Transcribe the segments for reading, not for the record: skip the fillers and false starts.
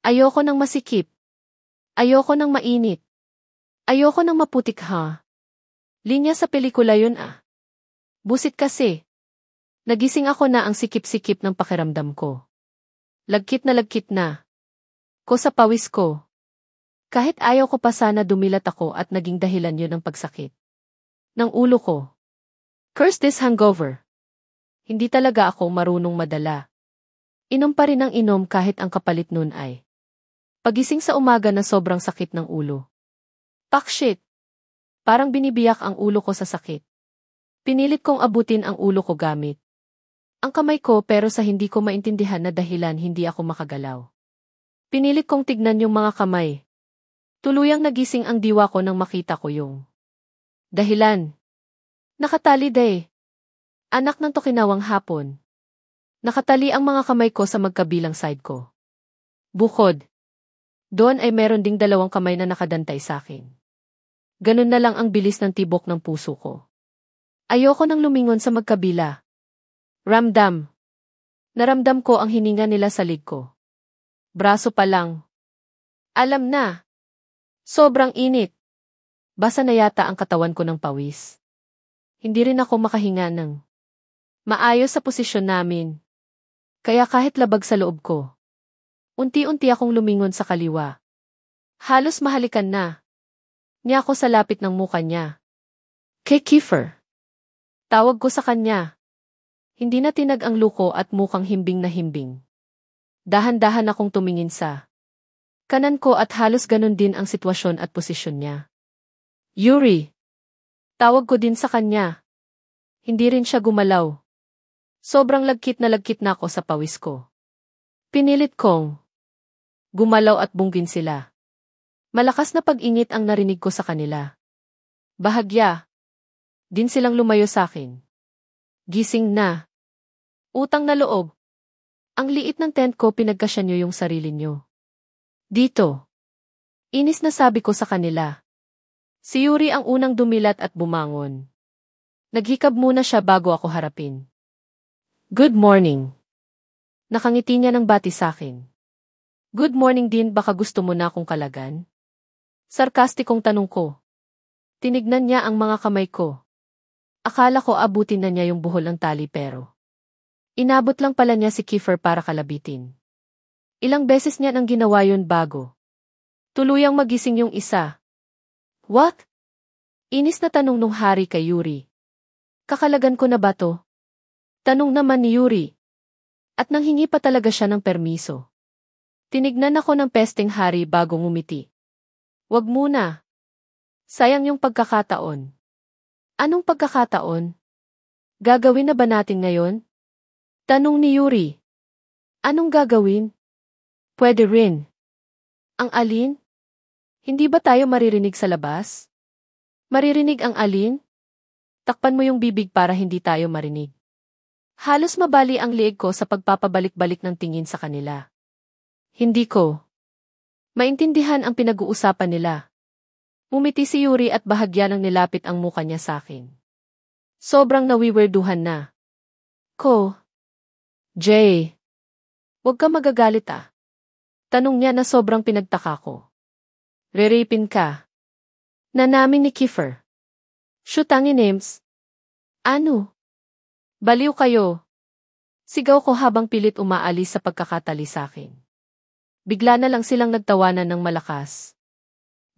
Ayoko ng masikip. Ayoko ng mainit. Ayoko ng maputik ha. Linya sa pelikula yun ah. Busit kasi. Nagising ako na ang sikip-sikip ng pakiramdam ko. Lagkit na ko sa pawis ko. Kahit ayaw ko pa sana dumilat ako at naging dahilan yun ng pagsakit ng ulo ko. Curse this hangover. Hindi talaga ako marunong madala. Inom pa rin ang inom kahit ang kapalit nun ay pagising sa umaga na sobrang sakit ng ulo. Pak shit. Parang binibiyak ang ulo ko sa sakit. Pinilit kong abutin ang ulo ko gamit ang kamay ko pero sa hindi ko maintindihan na dahilan hindi ako makagalaw. Pinilit kong tignan yung mga kamay. Tuluyang nagising ang diwa ko nang makita ko yung dahilan. Nakatali day. Anak ng Tokinawang hapon. Nakatali ang mga kamay ko sa magkabilang side ko. Bukod doon ay meron ding dalawang kamay na nakadantay sa akin. Ganun na lang ang bilis ng tibok ng puso ko. Ayoko nang lumingon sa magkabila. Ramdam. Naramdam ko ang hininga nila sa lig ko. Braso pa lang. Alam na. Sobrang init. Basa na yata ang katawan ko ng pawis. Hindi rin ako makahinga ng maayos sa posisyon namin. Kaya kahit labag sa loob ko, unti-unti akong lumingon sa kaliwa. Halos mahalikan na niya ako sa lapit ng muka niya. Kay Kiefer. Tawag ko sa kanya. Hindi na tinag ang luko at mukhang himbing na himbing. Dahan-dahan akong tumingin sa kanan ko at halos ganun din ang sitwasyon at posisyon niya. Yuri. Tawag ko din sa kanya. Hindi rin siya gumalaw. Sobrang lagkit na ako sa pawis ko. Pinilit kong gumalaw at bunggin sila. Malakas na pag-ingit ang narinig ko sa kanila. Bahagya din silang lumayo sa akin. Gising na. Utang na loob. Ang liit ng tent ko pinagkasya nyo yung sarili nyo. Dito. Inis na sabi ko sa kanila. Si Yuri ang unang dumilat at bumangon. Naghikab muna siya bago ako harapin. Good morning. Nakangiti niya ng bati sa akin. Good morning din, baka gusto mo na akong kalagan? Sarkastikong tanong ko. Tinignan niya ang mga kamay ko. Akala ko abutin na niya yung buhol ng tali pero inabot lang pala niya si Kiefer para kalabitin. Ilang beses niya nang ginawa yun bago tuluyang magising yung isa. What? Inis na tanong nung hari kay Yuri. Kakalagan ko na ba to? Tanong naman ni Yuri. At nanghingi pa talaga siya ng permiso. Tinignan ako ng pesteng hari bago ngumiti. Wag muna. Sayang yung pagkakataon. Anong pagkakataon? Gagawin na ba natin ngayon? Tanong ni Yuri. Anong gagawin? Pwede rin. Ang alin? Hindi ba tayo maririnig sa labas? Maririnig ang alin? Takpan mo yung bibig para hindi tayo marinig. Halos mabali ang liig ko sa pagpapabalik-balik ng tingin sa kanila. Hindi ko maintindihan ang pinag-uusapan nila. Umiti si Yuri at bahagya nang nilapit ang muka niya sa akin. Sobrang nawiwerduhan na. Jay. Huwag ka magagalit ah. Tanong niya na sobrang pinagtaka ko. Reripin ka. Na namin ni Kiefer. Shoot ang names. Ano? Baliw kayo. Sigaw ko habang pilit umaalis sa pagkakatali sa akin. Bigla na lang silang nagtawanan ng malakas.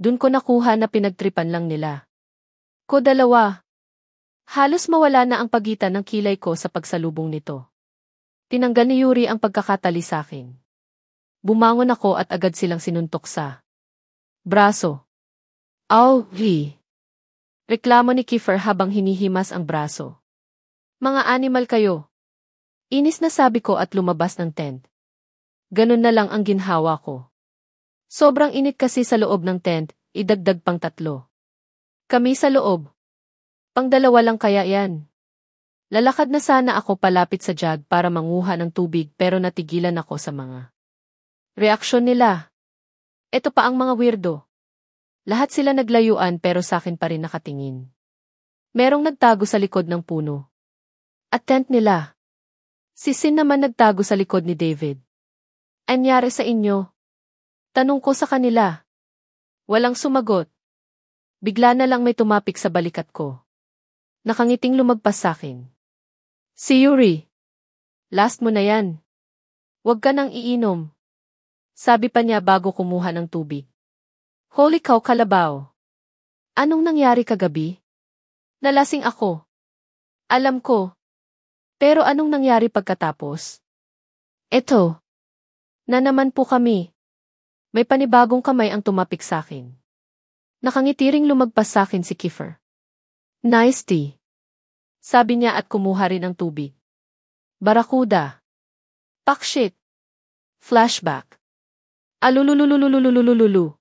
Dun ko nakuha na pinagtripan lang nila. Ko dalawa. Halos mawala na ang pagitan ng kilay ko sa pagsalubong nito. Tinanggal ni Yuri ang pagkakatali sa akin. Bumangon ako at agad silang sinuntok sa braso. Reklamo ni Kiefer habang hinihimas ang braso. Mga animal kayo. Inis na sabi ko at lumabas ng tent. Ganun na lang ang ginhawa ko. Sobrang init kasi sa loob ng tent, idagdag pang 3. Kami sa loob. Pang-2 lang kaya yan. Lalakad na sana ako palapit sa jug para manguha ng tubig pero natigilan ako sa mga reaksyon nila. Ito pa ang mga weirdo. Lahat sila naglayuan pero sa akin pa rin nakatingin. Merong nagtago sa likod ng puno. At tent nila. Si Sin naman nagtago sa likod ni David. Anyari sa inyo? Tanong ko sa kanila. Walang sumagot. Bigla na lang may tumapik sa balikat ko. Nakangiting lumagpas sakin. Si Yuri. Last mo na yan. Huwag ka nang iinom. Sabi pa niya bago kumuha ng tubig. Holy cow, kalabaw. Anong nangyari kagabi? Nalasing ako. Alam ko. Pero anong nangyari pagkatapos? Eto. Na naman po kami. May panibagong kamay ang tumapik sakin. Nakangitiring lumagpas sakin si Kiefer. Nice tea. Sabi niya at kumuha rin ng tubig. Barakuda. Pakshit. Flashback. Alulululululululululu.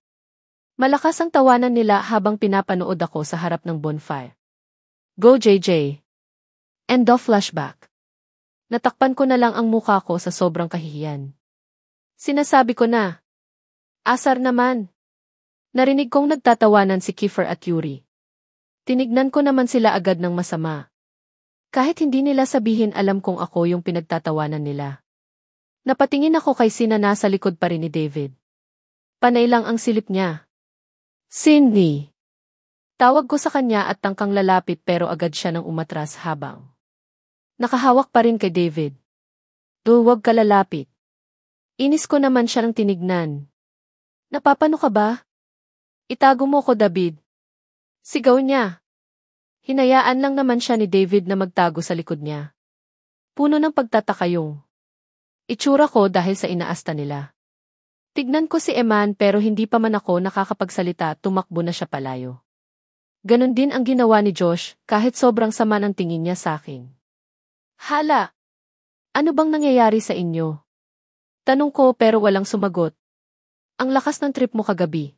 Malakas ang tawanan nila habang pinapanood ako sa harap ng bonfire. Go JJ. End of flashback. Natakpan ko na lang ang mukha ko sa sobrang kahihiyan. Sinasabi ko na. Asar naman. Narinig kong nagtatawanan si Kiefer at Yuri. Tinignan ko naman sila agad ng masama. Kahit hindi nila sabihin alam kong ako yung pinagtatawanan nila. Napatingin ako kay Sin na nasa likod pa rin ni David. Panay lang ang silip niya. Cindy. Tawag ko sa kanya at tangkang lalapit pero agad siya nang umatras habang nakahawak pa rin kay David. Huwag ka lalapit. Inis ko naman siya ng tinignan. Napapano ka ba? Itago mo ko, David. Sigaw niya. Hinayaan lang naman siya ni David na magtago sa likod niya. Puno ng pagtataka yung itsura ko dahil sa inaasta nila. Tignan ko si Eman pero hindi pa man ako nakakapagsalita, tumakbo na siya palayo. Ganon din ang ginawa ni Josh kahit sobrang sama ng tingin niya sa akin. Hala! Ano bang nangyayari sa inyo? Tanong ko pero walang sumagot. Ang lakas ng trip mo kagabi.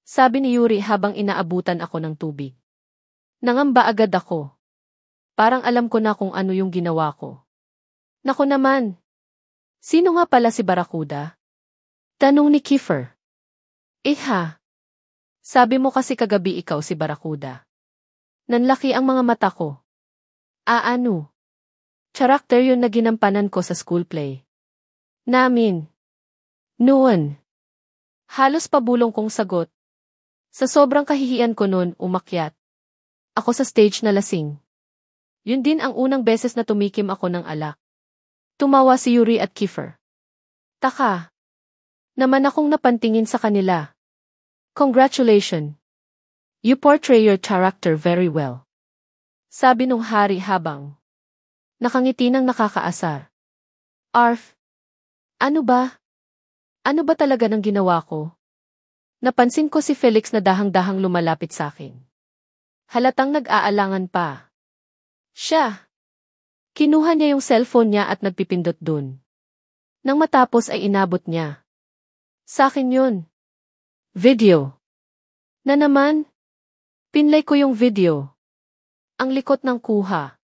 Sabi ni Yuri habang inaabutan ako ng tubig. Nangamba agad ako. Parang alam ko na kung ano yung ginawa ko. Naku naman! Sino nga pala si Barakuda? Tanong ni Kiefer. Iha! Sabi mo kasi kagabi ikaw si Barakuda. Nanlaki ang mga mata ko. Ano? Character yun na ginampanan ko sa school play. Namin. Noon. Halos pabulong kong sagot. Sa sobrang kahihiyan ko noon, umakyat ako sa stage na lasing. Yun din ang unang beses na tumikim ako ng alak. Tumawa si Yuri at Kiefer. Taka. Naman akong napantingin sa kanila. Congratulations. You portray your character very well. Sabi nung hari habang nakangiti ng nakakaasar. Arf. Ano ba? Ano ba talaga ng ginawa ko? Napansin ko si Felix na dahang-dahang lumalapit sa akin. Halatang nag-aalangan pa. Siya. Kinuha niya yung cellphone niya at nagpipindot dun. Nang matapos ay inabot niya. Sa akin yun. Video. Na naman? Pinlay ko yung video. Ang likot ng kuha.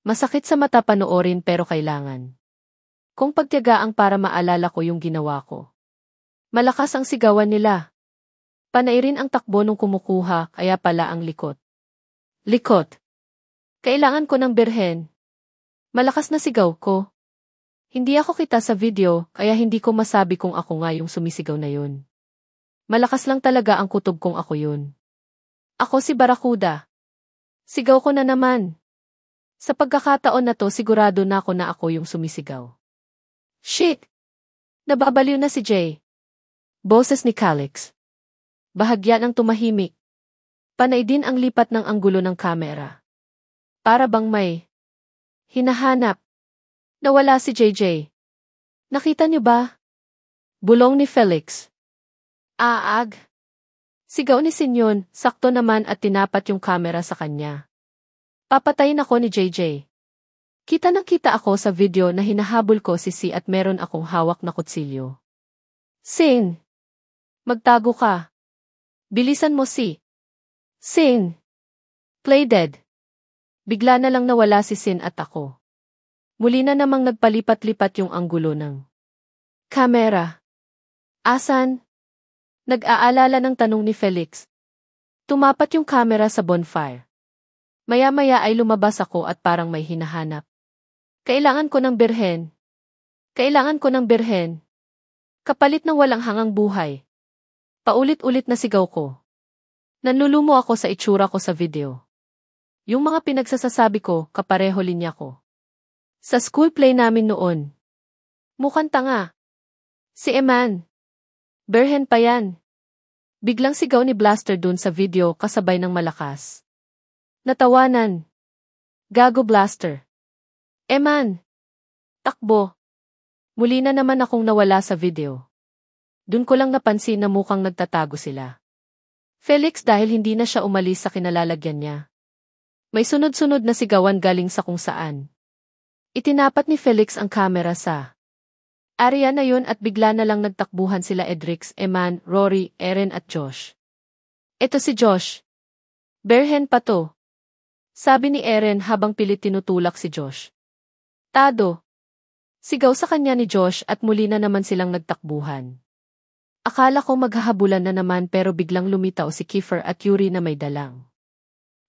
Masakit sa mata panoorin pero kailangan kung pagtiyagaang para maalala ko yung ginawa ko. Malakas ang sigawan nila. Panay rin ang takbo nung kumukuha, kaya pala ang likot. Likot. Kailangan ko ng birhen. Malakas na sigaw ko. Hindi ako kita sa video, kaya hindi ko masabi kung ako nga yung sumisigaw na yun. Malakas lang talaga ang kutob kung ako yun. Ako si Barakuda. Sigaw ko na naman. Sa pagkakataon na to sigurado na ako yung sumisigaw. Shit! Nababaliw na si Jay. Boses ni Calix. Bahagya ng tumahimik. Panay din ang lipat ng anggulo ng kamera. Para bang may hinahanap. Nawala si JJ. Nakita niyo ba? Bulong ni Felix. Aag. Sigaw ni Sinyon, sakto naman at tinapat yung kamera sa kanya. Papatayin ako ni JJ. Kita nang kita ako sa video na hinahabol ko si Si at meron akong hawak na kutsilyo. Sin! Magtago ka. Bilisan mo Si. Sin! Play dead. Bigla na lang nawala si Sin at ako. Muli na namang nagpalipat-lipat yung anggulo ng kamera. Asan? Nag-aalala ng tanong ni Felix. Tumapat yung kamera sa bonfire. Maya-maya ay lumabas ako at parang may hinahanap. Kailangan ko ng birhen. Kailangan ko ng birhen. Kapalit ng walang hangang buhay. Paulit-ulit na sigaw ko. Nanlulumo ako sa itsura ko sa video. Yung mga pinagsasasabi ko, kapareho linya ko. Sa school play namin noon. Mukhang tanga. Si Eman. Berhen pa yan. Biglang sigaw ni Blaster dun sa video kasabay ng malakas. Natawanan. Gago Blaster. Eman. Takbo. Muli na naman akong nawala sa video. Dun ko lang napansin na mukhang nagtatago sila. Felix dahil hindi na siya umalis sa kinalalagyan niya. May sunod-sunod na sigawan galing sa kung saan. Itinapat ni Felix ang kamera sa area na yun at bigla na lang nagtakbuhan sila Edrix, Eman, Rory, Eren at Josh. Ito si Josh. Berhen pa to. Sabi ni Eren habang pilit tinutulak si Josh. Tado. Sigaw sa kanya ni Josh at muli na naman silang nagtakbuhan. Akala ko maghahabulan na naman pero biglang lumitaw si Kiefer at Yuri na may dalang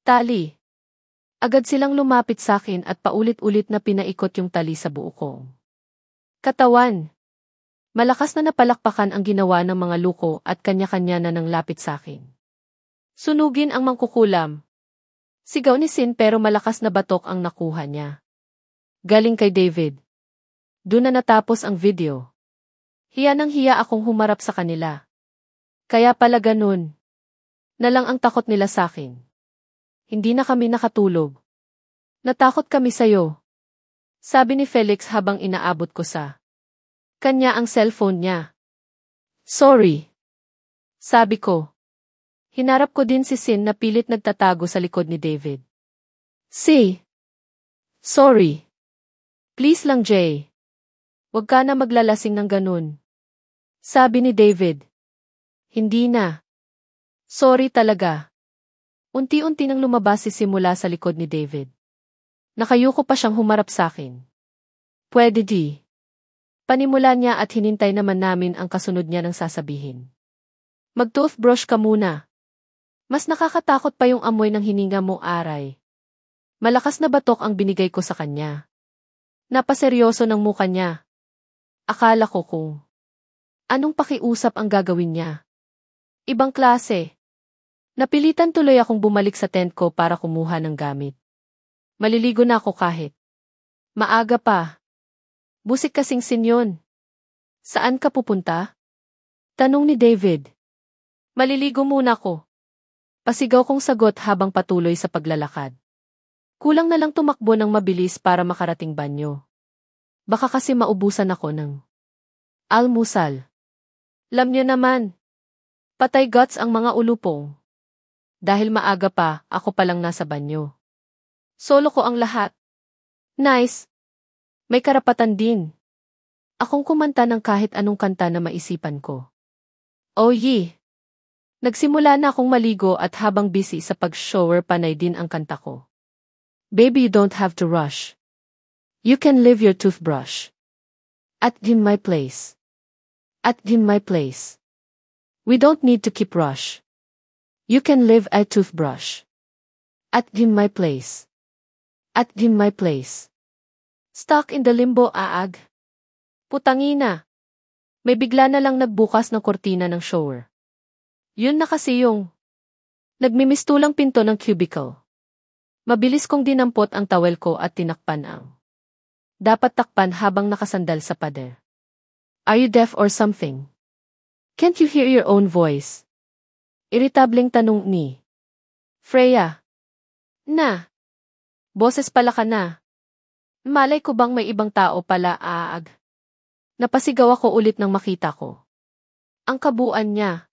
tali. Agad silang lumapit sa akin at paulit-ulit na pinaikot yung tali sa buo kong katawan. Malakas na napalakpakan ang ginawa ng mga luko at kanya-kanya na nang lapit sa akin. Sunugin ang mangkukulam. Sigaw ni Sin pero malakas na batok ang nakuha niya. Galing kay David. Doon na natapos ang video. Hiya nang hiya akong humarap sa kanila. Kaya pala ganun. Na lang ang takot nila sa akin. Hindi na kami nakatulog. Natakot kami sa'yo. Sabi ni Felix habang inaabot ko sa kanya ang cellphone niya. Sorry. Sabi ko. Hinarap ko din si Sin na pilit nagtatago sa likod ni David. Sorry. Please lang Jay. Huwag ka na maglalasing ng ganun. Sabi ni David. Hindi na. Sorry talaga. Unti-unti nang lumabas si simula sa likod ni David. Nakayuko pa siyang humarap sa akin. Pwede di. Panimula niya at hinintay naman namin ang kasunod niya ng sasabihin. Mag-toothbrush ka muna. Mas nakakatakot pa yung amoy ng hininga mo aray. Malakas na batok ang binigay ko sa kanya. Napaseryoso ng mukha niya. Akala ko kung anong pakiusap ang gagawin niya. Ibang klase. Napilitan tuloy akong bumalik sa tent ko para kumuha ng gamit. Maliligo na ako kahit maaga pa. Busik kasing sinyon. Saan ka pupunta? Tanong ni David. Maliligo muna ko. Pasigaw kong sagot habang patuloy sa paglalakad. Kulang na lang tumakbo ng mabilis para makarating banyo. Baka kasi maubusan ako ng almusal. Alam niyo naman. Patay guts ang mga ulupong. Dahil maaga pa, ako palang nasa banyo. Solo ko ang lahat. Nice. May karapatan din. Akong kumanta ng kahit anong kanta na maisipan ko. Oh yeah. Nagsimula na akong maligo at habang busy sa pag-shower panay din ang kanta ko. Baby, you don't have to rush. You can leave your toothbrush at my place. At my place. We don't need to keep rush. You can leave a toothbrush at my place. At my place. Stuck in the limbo aag. Putangina. May bigla na lang nagbukas ng kortina ng shower. Yun na kasi yung nagmimistulang pinto ng cubicle. Mabilis kong dinampot ang towel ko at tinakpan ang dapat takpan habang nakasandal sa pader. Are you deaf or something? Can't you hear your own voice? Iritableng tanong ni Freya. Na. Boses pala ka na. Malay ko bang may ibang tao pala aag. Napasigaw ako ulit nang makita ko ang kabuuan niya.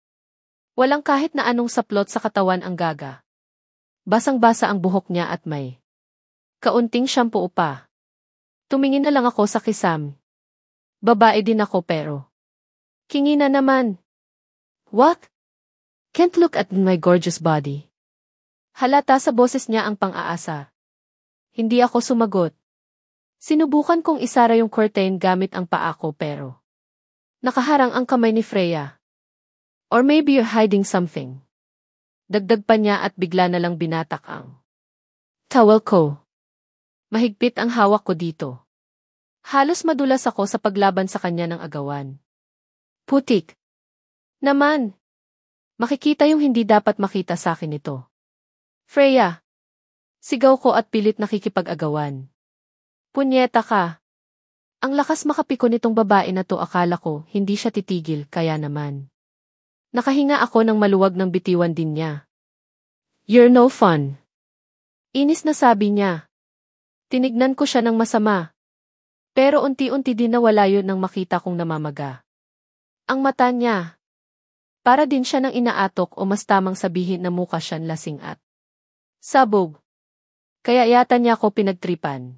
Walang kahit na anong saplot sa katawan ang gaga. Basang-basa ang buhok niya at may kaunting shampoo pa. Tumingin na lang ako sa kisam. Babae din ako pero kingi na naman. What? Can't look at my gorgeous body. Halata sa boses niya ang pang-aasa. Hindi ako sumagot. Sinubukan kong isara yung curtain gamit ang paa ko pero nakaharang ang kamay ni Freya. Or maybe you're hiding something. Dagdag pa niya at bigla na lang binatak ang towel ko. Mahigpit ang hawak ko dito. Halos madulas ako sa paglaban sa kanya ng agawan. Putik. Naman. Makikita yung hindi dapat makita sa akin ito. Freya. Sigaw ko at pilit nakikipag-agawan. Punyeta ka. Ang lakas makapiko nitong babae na to, akala ko hindi siya titigil, kaya naman. Nakahinga ako ng maluwag ng bitiwan din niya. You're no fun. Inis na sabi niya. Tinignan ko siya ng masama. Pero unti-unti din nawala yun nang makita kong namamaga. Ang mata niya. Para din siya ng inaatok, o mas tamang sabihin na mukha siyang lasing at sabog. Kaya yata niya ako pinagtripan.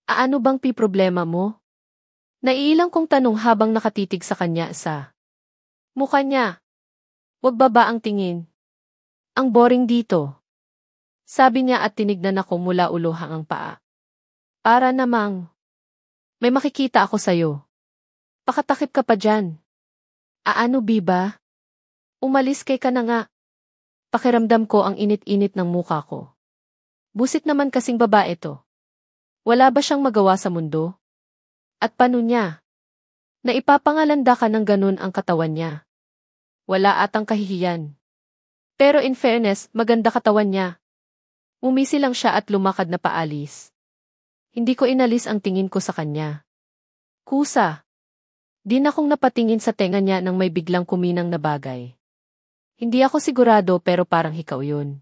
Ano bang problema mo? Naiilang kong tanong habang nakatitig sa kanya sa mukha niya. Wag baba ang tingin. Ang boring dito. Sabi niya at tinignan ako mula ulo hanggang paa. Para namang may makikita ako sa'yo. Pakatakip ka pa dyan. Ano biba? Umalis kay ka na nga. Pakiramdam ko ang init-init ng mukha ko. Busit naman kasing babae to. Wala ba siyang magawa sa mundo? At paano niya? Naipapangalanda ka ng ganun ang katawan niya. Wala atang kahihiyan. Pero in fairness, maganda katawan niya. Umisi lang siya at lumakad na paalis. Hindi ko inalis ang tingin ko sa kanya. Kusa. Di na akong napatingin sa tenga niya nang may biglang kuminang na bagay. Hindi ako sigurado pero parang ikaw yun.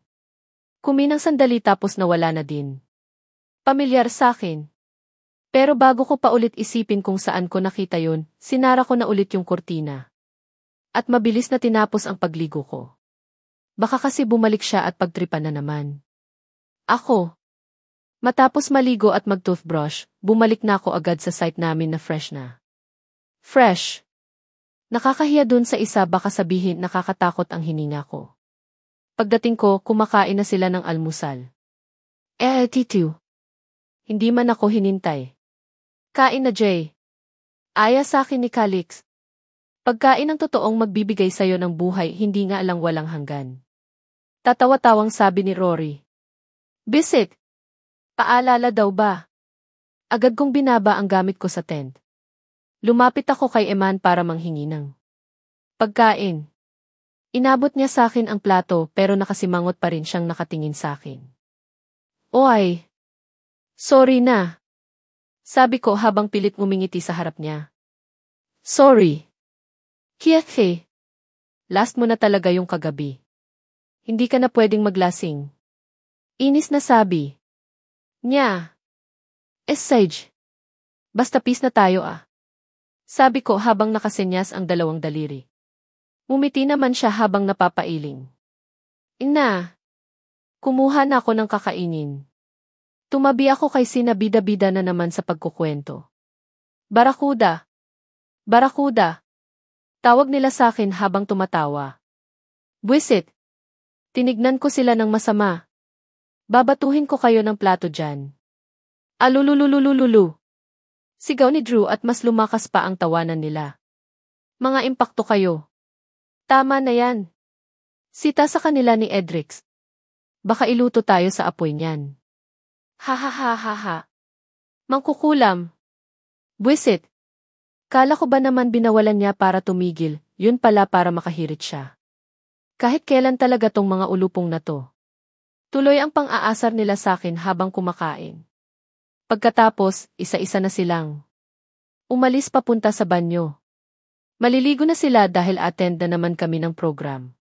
Kuminang sandali tapos nawala na din. Pamilyar sa akin. Pero bago ko pa ulit isipin kung saan ko nakita yun, sinara ko na ulit yung kurtina. At mabilis na tinapos ang pagligo ko. Baka kasi bumalik siya at pagtripan na naman. Ako. Matapos maligo at mag-toothbrush, bumalik na ako agad sa site namin na fresh na. Fresh. Nakakahiya dun sa isa, baka sabihin nakakatakot ang hininga ko. Pagdating ko, kumakain na sila ng almusal. Tito. Hindi man ako hinintay. Kain na, Jay. Aya sa akin ni Calix. Pagkain ng totoong magbibigay sa'yo ng buhay, hindi nga lang walang hanggan. Tatawa-tawang sabi ni Rory. Bisit. Paalala daw ba? Agad kong binaba ang gamit ko sa tent. Lumapit ako kay Eman para manghingi ng pagkain. Inabot niya sa akin ang plato pero nakasimangot pa rin siyang nakatingin sa akin. Oy! Sorry na. Sabi ko habang pilit ngumingiti sa harap niya. Sorry. Kiyahe. Last mo na talaga yung kagabi. Hindi ka na pwedeng maglasing. Inis na sabi. Nya. Sage. Basta peace na tayo Sabi ko habang nakasenyas ang dalawang daliri. Umiti naman siya habang napapailing. Ina. Kumuha na ako ng kakainin. Tumabi ako kay sina bida-bida na naman sa pagkukwento. Barakuda. Barakuda. Tawag nila sa akin habang tumatawa. Buwisit. Tinignan ko sila ng masama. Babatuhin ko kayo ng plato dyan. Alulululululu. Sigaw ni Drew at mas lumakas pa ang tawanan nila. Mga impakto kayo. Tama na yan. Sita sa kanila ni Edrix. Baka iluto tayo sa apoy niyan. Ha ha ha ha ha. Mangkukulam. Buwisit. Kala ko ba naman binawalan niya para tumigil, yun pala para makahirit siya. Kahit kailan talaga tong mga ulupong na to. Tuloy ang pang-aasar nila sa akin habang kumakain. Pagkatapos, isa-isa na silang umalis papunta sa banyo. Maliligo na sila dahil attend na naman kami ng program.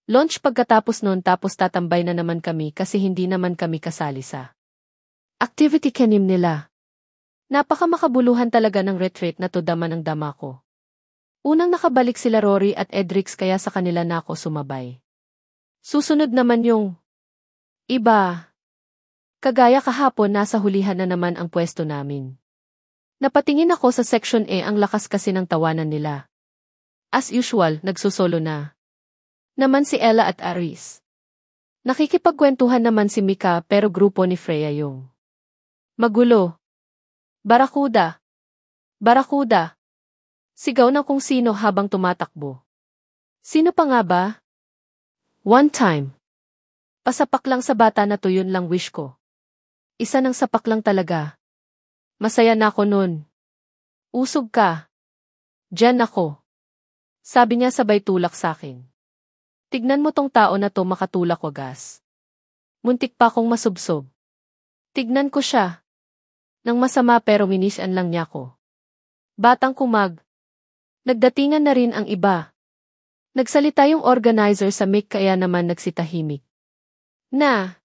Lunch pagkatapos noon, tapos tatambay na naman kami kasi hindi naman kami kasali sa activity canim nila. Napakamakabuluhan talaga ng retreat na to, dama ng dama ko. Unang nakabalik sila Rory at Edrix kaya sa kanila na ako sumabay. Susunod naman yung iba. Kagaya kahapon, nasa hulihan na naman ang pwesto namin. Napatingin ako sa Section A, ang lakas kasi ng tawanan nila. As usual, nagsusolo na naman si Ella at Aris. Nakikipagkwentuhan naman si Mika pero grupo ni Freya yung magulo. Barakuda! Barakuda! Sigaw na kung sino habang tumatakbo. Sino pa nga ba? One time. Pasapak lang sa bata na to, yun lang wish ko. Isa ng sapak lang talaga. Masaya na ako nun. Usog ka. Diyan ako. Sabi niya sabay tulak sakin. Tignan mo tong tao na to makatulak wagas. Muntik pa akong masubsob. Tignan ko siya. Nang masama pero minisyan lang niya ko. Batang kumag. Nagdatingan na rin ang iba. Nagsalita yung organizer sa mic kaya naman nagsitahimik. Na.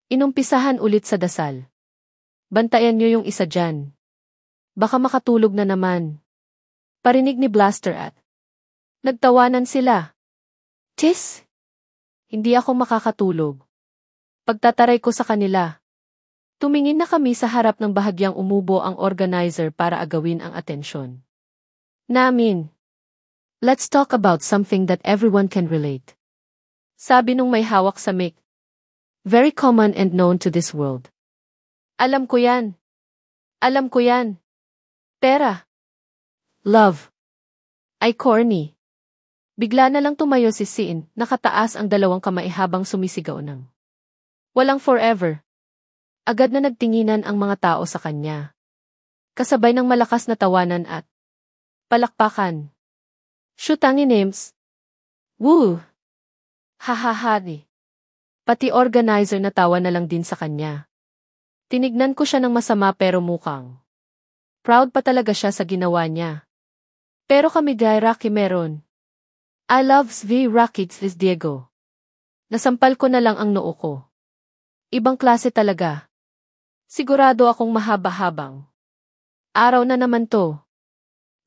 Inumpisahan ulit sa dasal. Bantayan niyo yung isa dyan. Baka makatulog na naman. Parinig ni Blaster at nagtawanan sila. Tis! Hindi ako makakatulog. Pagtataray ko sa kanila. Tumingin na kami sa harap ng bahagyang umubo ang organizer para agawin ang atensyon namin. Let's talk about something that everyone can relate. Sabi nung may hawak sa mic. Very common and known to this world. Alam ko yan. Alam ko yan. Pera. Love. Ay corny. Bigla na lang tumayo si Sin, nakataas ang dalawang kamay habang sumisigaw ng walang forever. Agad na nagtinginan ang mga tao sa kanya. Kasabay ng malakas na tawanan at palakpakan. Shoot ang names. Woo! Hahahari. Pati organizer natawa na lang din sa kanya. Tinignan ko siya ng masama pero mukhang proud pa talaga siya sa ginawa niya. Pero kami dahil Rocky meron. I loves V. Rockets is Diego. Nasampal ko na lang ang noo ko. Ibang klase talaga. Sigurado akong mahaba-habang araw na naman to.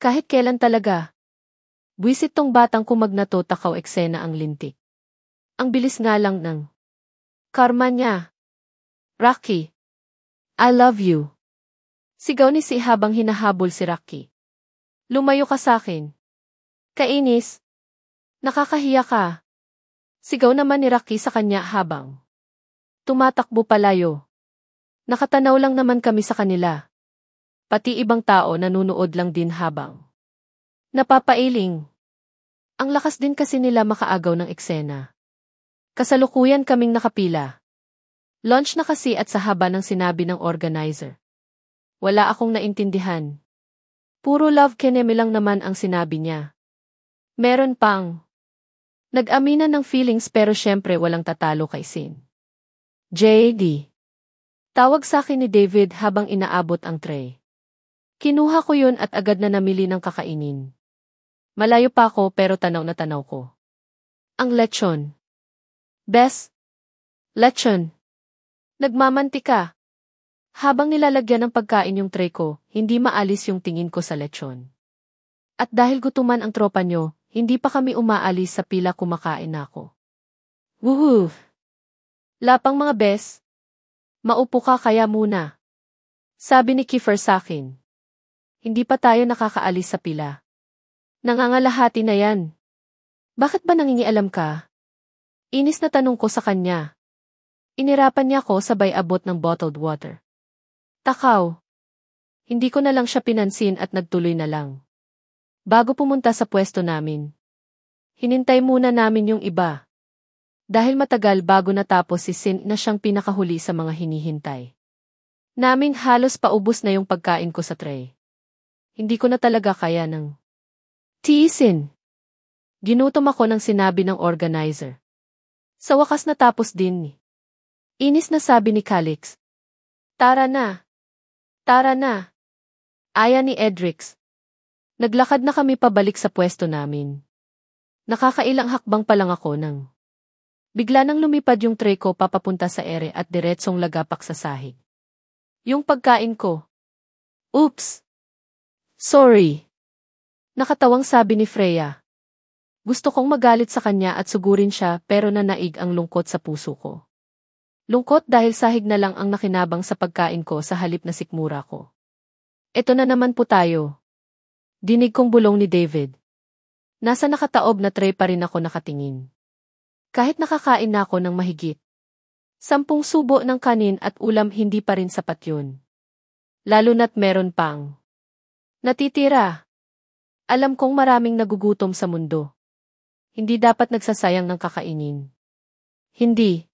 Kahit kailan talaga. Buwisit tong batang kumag na to takaw eksena ang lintik. Ang bilis nga lang ng karma niya. Rocky. I love you. Sigaw ni Si habang hinahabol si Rocky. Lumayo ka sakin. Kainis. Nakakahiya ka. Sigaw naman ni Rocky sa kanya habang tumatakbo palayo. Nakatanaw lang naman kami sa kanila. Pati ibang tao nanunood lang din habang napapailing. Ang lakas din kasi nila makaagaw ng eksena. Kasalukuyan kaming nakapila. Launch na kasi at sa haba ng sinabi ng organizer. Wala akong naintindihan. Puro love keneme lang naman ang sinabi niya. Meron pang nag-aminan ng feelings pero syempre walang tatalo kay Sin. JD. Tawag sa akin ni David habang inaabot ang tray. Kinuha ko yun at agad na namili ng kakainin. Malayo pa ako pero tanaw na tanaw ko. Ang lechon. Bes. Lechon. Nagmamantika. Habang nilalagyan ng pagkain yung tray ko, hindi maalis yung tingin ko sa lechon. At dahil gutuman ang tropa nyo, hindi pa kami umaalis sa pila kumakain na ako. Woohoo! Lapang mga bes. Maupo ka kaya muna. Sabi ni Kiefer sakin. Hindi pa tayo nakakaalis sa pila. Nangangalahati na yan. Bakit ba nangingialam ka? Inis na tanong ko sa kanya. Inirapan niya ko sabay abot ng bottled water. Takaw. Hindi ko na lang siya pinansin at nagtuloy na lang. Bago pumunta sa pwesto namin. Hinintay muna namin yung iba. Dahil matagal bago natapos si Sin na siyang pinakahuli sa mga hinihintay. Namin halos paubos na yung pagkain ko sa tray. Hindi ko na talaga kaya ng tiisin. Ginutom ako ng sinabi ng organizer. Sa wakas natapos din ni. Inis na sabi ni Calix. Tara na. Tara na. Aya ni Edrix. Naglakad na kami pabalik sa pwesto namin. Nakakailang hakbang pa lang ako nang bigla nang lumipad yung tray ko papapunta sa ere at diretsong lagapak sa sahig. Yung pagkain ko. Oops! Sorry. Nakatawang sabi ni Freya. Gusto kong magalit sa kanya at sugurin siya pero nanaig ang lungkot sa puso ko. Lungkot dahil sahig na lang ang nakinabang sa pagkain ko sa halip na sikmura ko. Eto na naman po tayo. Dinig kong bulong ni David. Nasa nakataob na tray pa rin ako nakatingin. Kahit nakakain na ako ng mahigit 10 subo ng kanin at ulam hindi pa rin sapat yun. Lalo na't meron pang natitira. Alam kong maraming nagugutom sa mundo. Hindi dapat nagsasayang ng kakainin. Hindi.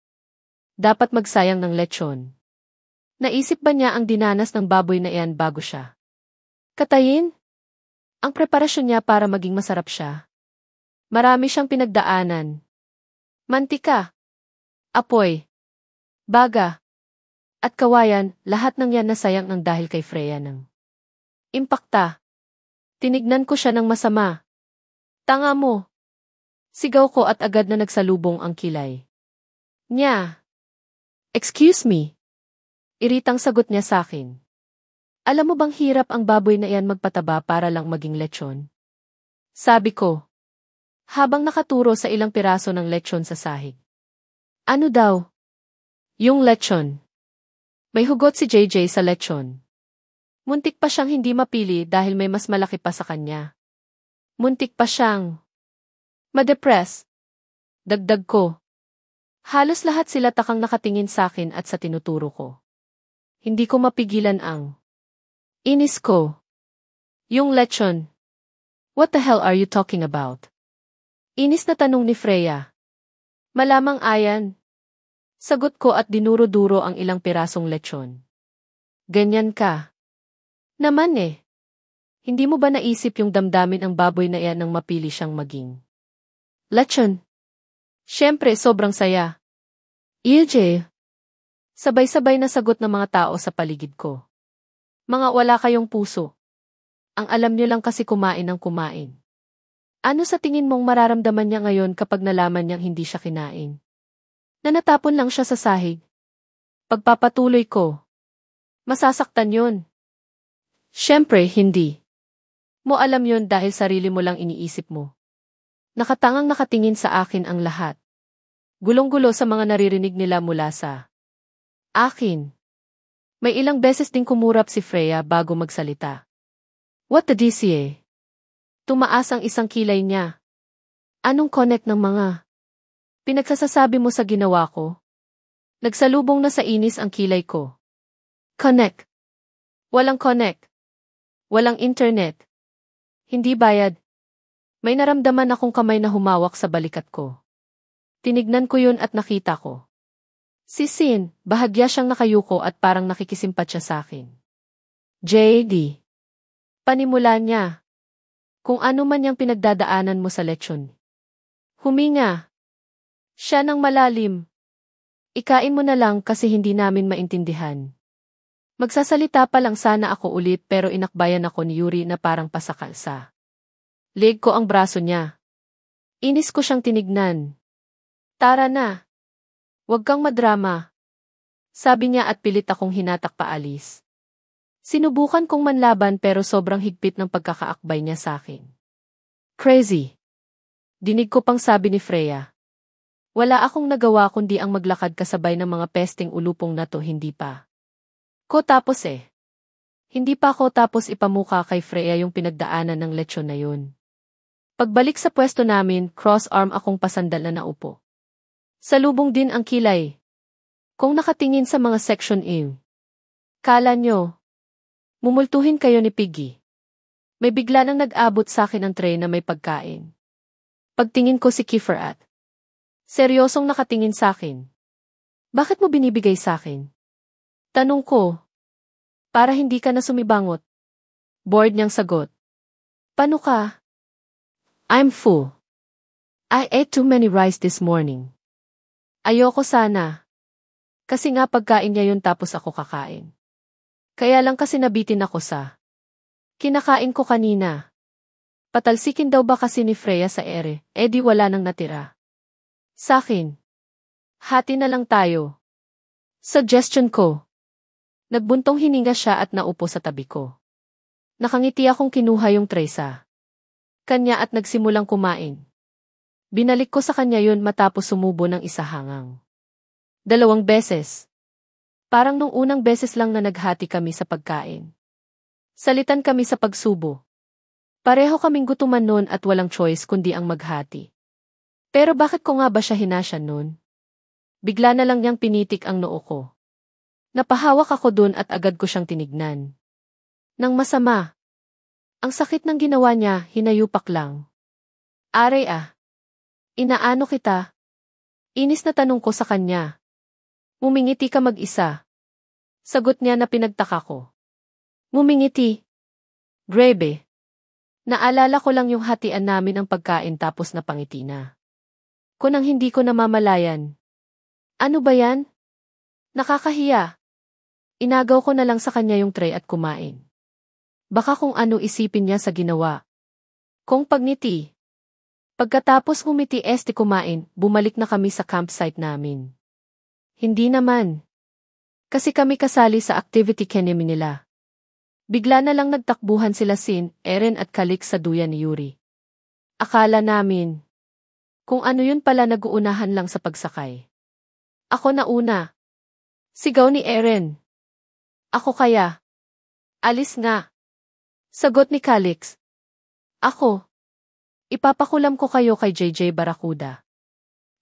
Dapat magsayang ng lechon. Naisip ba niya ang dinanas ng baboy na iyan bago siya katayin? Ang preparasyon niya para maging masarap siya. Marami siyang pinagdaanan. Mantika, apoy, baga, at kawayan, lahat ng yan nasayang ng dahil kay Freya ng impakta. Tinignan ko siya ng masama. Tanga mo. Sigaw ko at agad na nagsalubong ang kilay niya. Excuse me. Iritang sagot niya sa akin. Alam mo bang hirap ang baboy na iyan magpataba para lang maging lechon? Sabi ko. Habang nakaturo sa ilang piraso ng lechon sa sahig. Ano daw? Yung lechon. May hugot si JJ sa lechon. Muntik pa siyang hindi mapili dahil may mas malaki pa sa kanya. Muntik pa siyang madepress. Dagdag ko. Halos lahat sila takang nakatingin sa akin at sa tinuturo ko. Hindi ko mapigilan ang inis ko. Yung lechon. What the hell are you talking about? Inis na tanong ni Freya. Malamang ayan. Sagot ko at dinuro-duro ang ilang pirasong lechon. Ganyan ka. Naman eh. Hindi mo ba naisip yung damdamin ang baboy na iyan nang mapili siyang maging lechon? Siyempre, sobrang saya. EJ. Sabay-sabay na sagot ng mga tao sa paligid ko. Mga wala kayong puso. Ang alam niyo lang kasi kumain ng kumain. Ano sa tingin mong mararamdaman niya ngayon kapag nalaman niyang hindi siya kinain? Na natapon lang siya sa sahig. Pagpapatuloy ko. Masasaktan yun. Siyempre, hindi. Mo alam yun dahil sarili mo lang iniisip mo. Nakatangang nakatingin sa akin ang lahat. Gulong-gulo sa mga naririnig nila mula sa akin. May ilang beses ding kumurap si Freya bago magsalita. What the DCA? Tumaas ang isang kilay niya. Anong connect ng mga pinagsasasabi mo sa ginawa ko? Nagsalubong na sa inis ang kilay ko. Connect. Walang connect. Walang internet. Hindi bayad. May naramdaman akong kamay na humawak sa balikat ko. Tinignan ko yun at nakita ko. Si Sin, bahagya siyang nakayuko at parang nakikisimpat siya sa akin. JD. Panimula niya. Kung ano man yung pinagdadaanan mo sa lechon. Huminga. Siya ng malalim. Ikain mo na lang kasi hindi namin maintindihan. Magsasalita pa lang sana ako ulit pero inakbayan ako ni Yuri na parang pasakal sa leg ko ang braso niya. Inis ko siyang tinignan. Tara na. Huwag kang madrama. Sabi niya at pilit akong hinatak paalis. Sinubukan kong manlaban pero sobrang higpit ng pagkakaakbay niya sa akin. Crazy. Dinig ko pang sabi ni Freya. Wala akong nagawa kundi ang maglakad kasabay ng mga pesting ulupong na to hindi pa. Ko tapos eh. Hindi pa ako tapos ipamuka kay Freya yung pinagdaanan ng lechon na yun. Pagbalik sa pwesto namin, cross-arm akong pasandal na naupo. Salubong din ang kilay. Kung nakatingin sa mga section A. Kala nyo. Mumultuhin kayo ni Piggy. May bigla nang nag-abot sa akin ang tray na may pagkain. Pagtingin ko si Kiefer at seryosong nakatingin sa akin. Bakit mo binibigay sa akin? Tanong ko. Para hindi ka na sumibangot. Bored niyang sagot. Paano ka? I'm full. I ate too many rice this morning. Ayoko sana. Kasi nga pagkain niya yun tapos ako kakain. Kaya lang kasi nabitin ako sa kinakain ko kanina. Patalsikin daw ba kasi ni Freya sa ere, di wala nang natira. Sa'kin. Hati na lang tayo. Suggestion ko. Nagbuntong hininga siya at naupo sa tabi ko. Nakangiti akong kinuha yung tray sa kanya at nagsimulang kumain. Binalik ko sa kanya yun matapos sumubo ng isa hangang 2 beses. Parang nung unang beses lang na naghati kami sa pagkain. Salitan kami sa pagsubo. Pareho kaming gutuman noon at walang choice kundi ang maghati. Pero bakit ko nga ba siya hinasya noon? Bigla na lang niyang pinitik ang noo ko. Napahawak ako dun at agad ko siyang tinignan. Nang masama. Ang sakit ng ginawa niya, hinayupak lang. Aray ah. Inaano kita? Inis na tanong ko sa kanya. Mumingiti ka mag-isa. Sagot niya na pinagtaka ko. Mumingiti. Grebe. Naalala ko lang yung hatian namin ng pagkain tapos napangiti na. Kunang hindi ko namamalayan. Ano ba yan? Nakakahiya. Inagaw ko na lang sa kanya yung tray at kumain. Baka kung ano isipin niya sa ginawa. Kung pagngiti. Pagkatapos humiti kumain, bumalik na kami sa campsite namin. Hindi naman. Kasi kami kasali sa activity kenemi nila. Bigla na lang nagtakbuhan sila Eren at Kalik sa duyan ni Yuri. Akala namin. Kung ano yun pala nag-uunahan lang sa pagsakay. Ako na una. Sigaw ni Eren. Ako kaya. Alis nga. Sagot ni Calix. Ako. Ipapakulam ko kayo kay JJ Barracuda.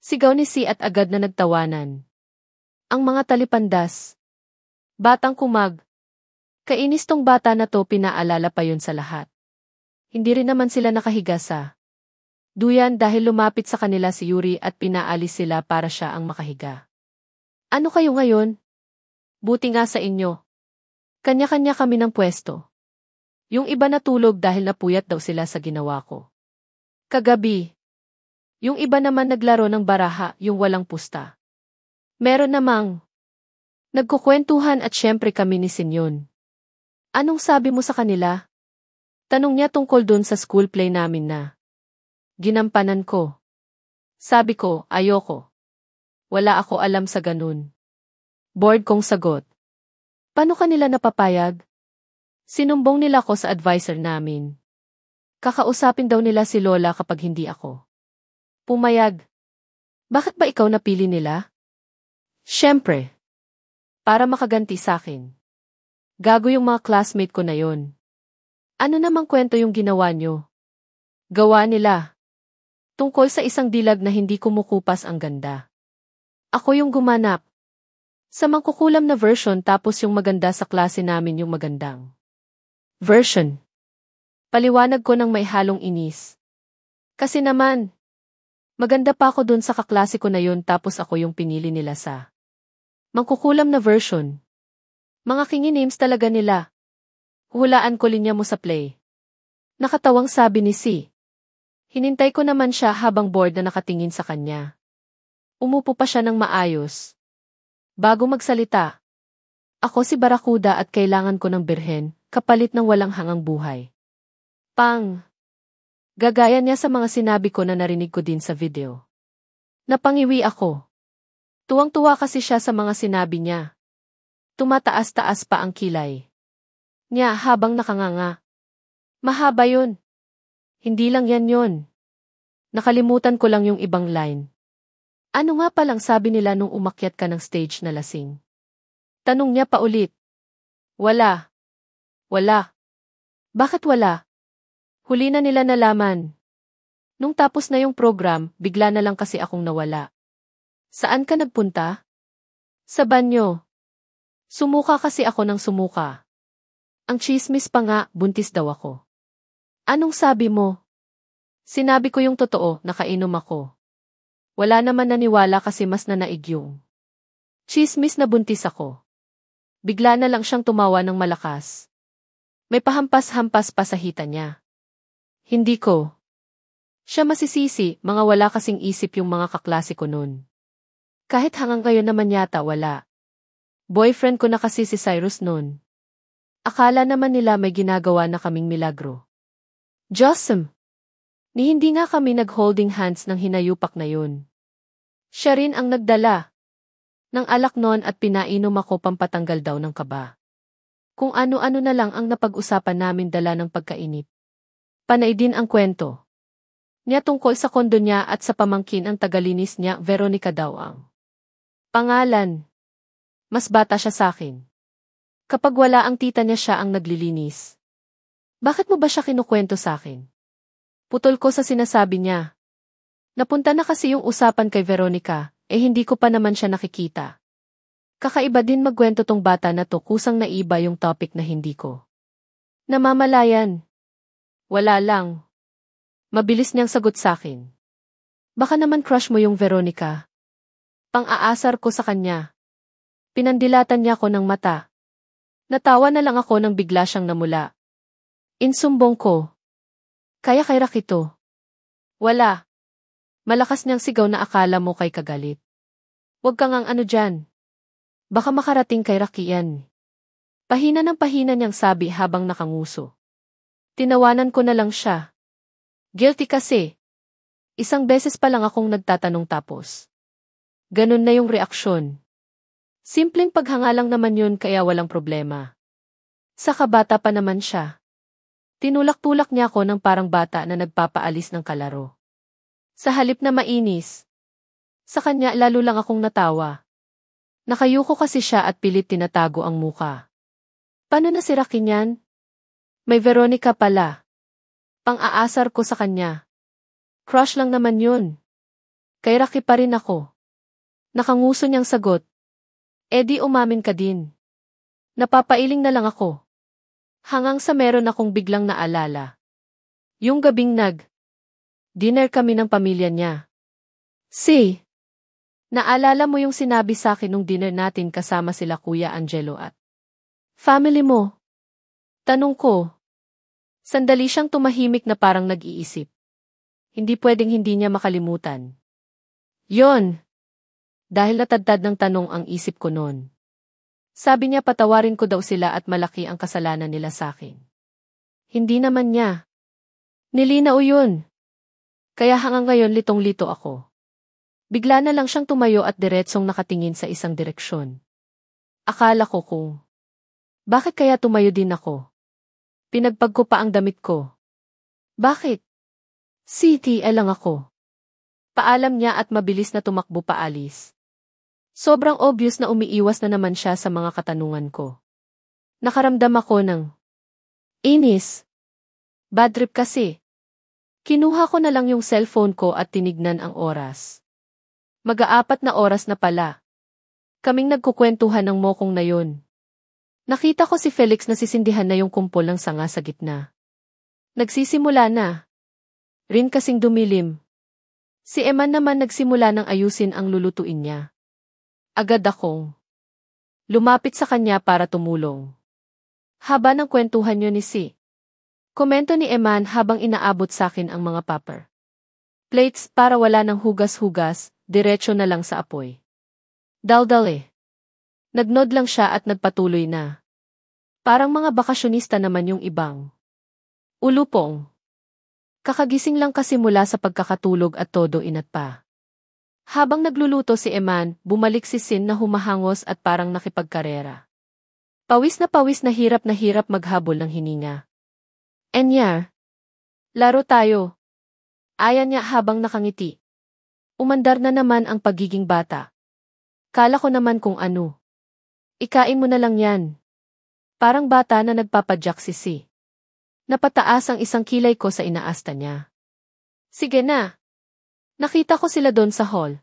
Sigaw ni Si at agad na nagtawanan. Ang mga talipandas. Batang kumag. Kainis tong bata na to, pinaalala pa yun sa lahat. Hindi rin naman sila nakahiga sa duyan dahil lumapit sa kanila si Yuri at pinaalis sila para siya ang makahiga. Ano kayo ngayon? Buti nga sa inyo. Kanya-kanya kami ng pwesto. Yung iba natulog dahil napuyat daw sila sa ginawa ko. Kagabi. Yung iba naman naglaro ng baraha, yung walang pusta. Meron namang nagkukwentuhan at syempre kami ni Sinyon. Anong sabi mo sa kanila? Tanong niya tungkol dun sa school play namin na ginampanan ko. Sabi ko, ayoko. Wala ako alam sa ganun. Bored kong sagot. Paano kanila napapayag? Sinumbong nila ko sa advisor namin. Kakausapin daw nila si Lola kapag hindi ako pumayag. Bakit ba ikaw napili nila? Siyempre. Para makaganti sa akin. Gago yung mga classmate ko na yon. Ano namang kwento yung ginawa nyo? Gawa nila. Tungkol sa isang dilag na hindi kumukupas ang ganda. Ako yung gumanap. Sa mangkukulam na version tapos yung maganda sa klase namin yung magandang version. Paliwanag ko ng may halong inis. Kasi naman, maganda pa ako dun sa kaklase ko na yun tapos ako yung pinili nila sa mangkukulam na version. Mga kingi names talaga nila. Hulaan ko linya mo sa play. Nakatawang sabi ni Si. Hinintay ko naman siya habang bored na nakatingin sa kanya. Umupo pa siya ng maayos. Bago magsalita. Ako si Barracuda at kailangan ko ng birhen, kapalit ng walang hangang buhay. Pang. Gagaya niya sa mga sinabi ko na narinig ko din sa video. Napangiwi ako. Tuwang-tuwa kasi siya sa mga sinabi niya. Tumataas-taas pa ang kilay niya habang nakanganga. Mahaba yun. Hindi lang yan yun. Nakalimutan ko lang yung ibang line. Ano nga palang sabi nila nung umakyat ka ng stage na lasing? Tanong niya pa ulit. Wala. Wala. Bakit wala? Huli na nila nalaman. Nung tapos na yung program, bigla na lang kasi akong nawala. Saan ka nagpunta? Sa banyo. Sumuka kasi ako ng sumuka. Ang chismis pa nga, buntis daw ako. Anong sabi mo? Sinabi ko yung totoo, nakainom ako. Wala naman naniwala kasi mas nanaig yung chismis na buntis ako. Bigla na lang siyang tumawa ng malakas. May pahampas-hampas pa sa hita niya. Hindi ko siya masisisi, mga wala kasing isip yung mga kaklase ko nun. Kahit hanggang ngayon naman yata wala. Boyfriend ko na kasi si Cyrus nun. Akala naman nila may ginagawa na kaming milagro. Jossem! Ni hindi nga kami nag-holding hands ng hinayupak na yun. Siya rin ang nagdala ng alak nun at pinainom ako pampatanggal daw ng kaba. Kung ano-ano na lang ang napag-usapan namin dala ng pagkainip. Panay din ang kwento niya tungkol sa kondo niya at sa pamangkin ang tagalinis niya, Veronica daw ang pangalan. Mas bata siya sa akin. Kapag wala ang tita niya siya ang naglilinis. Bakit mo ba siya kinukwento sa akin? Putol ko sa sinasabi niya. Napunta na kasi yung usapan kay Veronica, hindi ko pa naman siya nakikita. Kakaiba din magkwento tong bata na to, kusang naiba yung topic na hindi ko namamalayan. Wala lang. Mabilis niyang sagot sa akin. Baka naman crush mo yung Veronica. Pang-aasar ko sa kanya. Pinandilatan niya ako ng mata. Natawa na lang ako nang bigla siyang namula. Insumbong ko. Kaya kay Rakito. Wala. Malakas niyang sigaw na akala mo kay kagalit. Huwag kang ang ano dyan. Baka makarating kay Raki yan. Pahina ng pahina niyang sabi habang nakanguso. Tinawanan ko na lang siya. Guilty kasi. Isang beses pa lang akong nagtatanong tapos. Ganun na yung reaksyon. Simpleng paghanga lang naman yun kaya walang problema. Saka bata pa naman siya. Tinulak-tulak niya ako ng parang bata na nagpapaalis ng kalaro. Sa halip na mainis. Sa kanya lalo lang akong natawa. Nakayuko kasi siya at pilit tinatago ang muka. Paano na si Raki niyan? May Veronica pala. Pang-aasar ko sa kanya. Crush lang naman yun. Kay Raki pa rin ako. Nakanguso niyang sagot. Di umamin ka din. Napapailing na lang ako. Hanggang sa meron akong biglang naalala. Yung gabing dinner kami ng pamilya niya. Naalala mo yung sinabi sa akin nung dinner natin kasama sila Kuya Angelo at family mo? Tanong ko. Sandali siyang tumahimik na parang nag-iisip. Hindi pwedeng hindi niya makalimutan. Yon. Dahil natadtad ng tanong ang isip ko noon. Sabi niya patawarin ko daw sila at malaki ang kasalanan nila sa akin. Hindi naman niya. Nilinaw yun. Kaya hanggang ngayon litong-lito ako. Bigla na lang siyang tumayo at diretsong nakatingin sa isang direksyon. Akala ko kung bakit kaya tumayo din ako? Pinagpag ko pa ang damit ko. Bakit? CTL lang ako. Paalam niya at mabilis na tumakbo paalis. Sobrang obvious na umiiwas na naman siya sa mga katanungan ko. Nakaramdam ako ng inis. Bad trip kasi. Kinuha ko na lang yung cellphone ko at tinignan ang oras. Mag-aapat na oras na pala. Kaming nagkukwentuhan ng mokong na yun. Nakita ko si Felix na sisindihan na yung kumpol ng sanga sa gitna. Nagsisimula na. Rin kasing dumilim. Si Eman naman nagsimula ng ayusin ang lulutuin niya. Agad akong lumapit sa kanya para tumulong. Haba ng kwentuhan niyo ni Si. Komento ni Eman habang inaabot sa akin ang mga paper plates para wala ng hugas-hugas, diretso na lang sa apoy. Daldal. Nagnod lang siya at nagpatuloy na. Parang mga bakasyonista naman yung ibang. Ulupong. Kakagising lang kasi mula sa pagkakatulog at todo inat pa. Habang nagluluto si Eman, bumalik si Sin na humahangos at parang nakipagkarera. Pawis na hirap maghabol ng hininga. Enyar. Laro tayo. Ayan niya habang nakangiti. Umandar na naman ang pagiging bata. Kala ko naman kung ano. Ikain mo na lang yan. Parang bata na nagpapadyak si Si. Napataas ang isang kilay ko sa inaasta niya. Sige na. Nakita ko sila doon sa hall.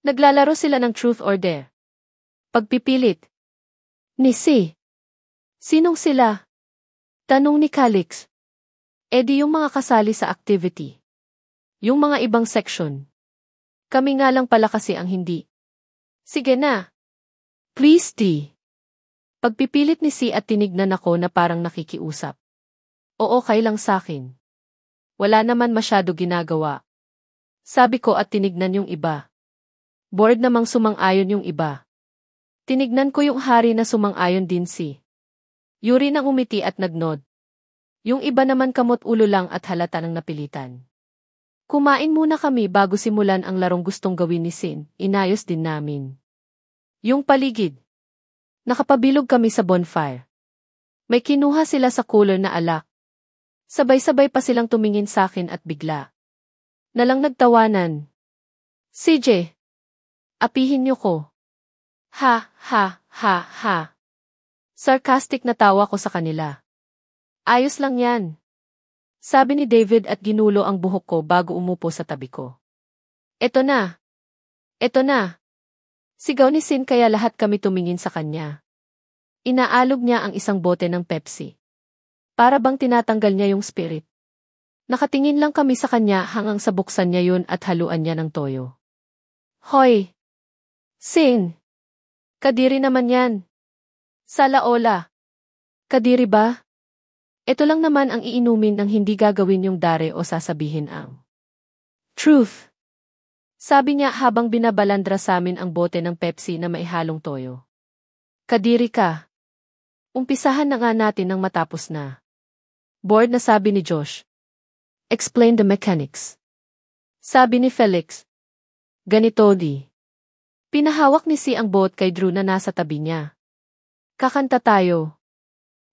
Naglalaro sila ng truth or dare. Pagpipilit. Ni Si. Sinong sila? Tanong ni Calix. Di yung mga kasali sa activity. Yung mga ibang section. Kami nga lang pala kasi ang hindi. Sige na. Please, D. Pagpipilit ni Si at tinignan ako na parang nakikiusap. Oo, okay lang sakin. Wala naman masyado ginagawa. Sabi ko at tinignan yung iba. Bored namang sumang-ayon yung iba. Tinignan ko yung hari na sumang-ayon din Si. Yuri nang umiti at nagnod. Yung iba naman kamot ulo lang at halata ng napilitan. Kumain muna kami bago simulan ang larong gustong gawin ni Sin, inayos din namin. Yung paligid. Nakapabilog kami sa bonfire. May kinuha sila sa cooler na alak. Sabay-sabay pa silang tumingin sa akin at bigla nalang nagtawanan. CJ, apihin niyo ko. Ha, ha, ha, ha. Sarcastic na tawa ko sa kanila. Ayos lang yan. Sabi ni David at ginulo ang buhok ko bago umupo sa tabi ko. Eto na. Eto na. Sigaw ni Sin kaya lahat kami tumingin sa kanya. Inaalog niya ang isang bote ng Pepsi. Para bang tinatanggal niya yung spirit. Nakatingin lang kami sa kanya hanggang sa buksan niya yun at haluan niya ng toyo. Hoy! Sin! Kadiri naman yan. Salaola. Kadiri ba? Ito lang naman ang iinumin ng hindi gagawin yung dare o sasabihin ang truth. Sabi niya habang binabalandra sa amin ang bote ng Pepsi na maihalong toyo. Kadiri ka. Umpisahan na nga natin nang matapos na. Bored na sabi ni Josh. Explain the mechanics. Sabi ni Felix. Ganito di. Pinahawak ni Si ang boat kay Drew na nasa tabi niya. Kakanta tayo.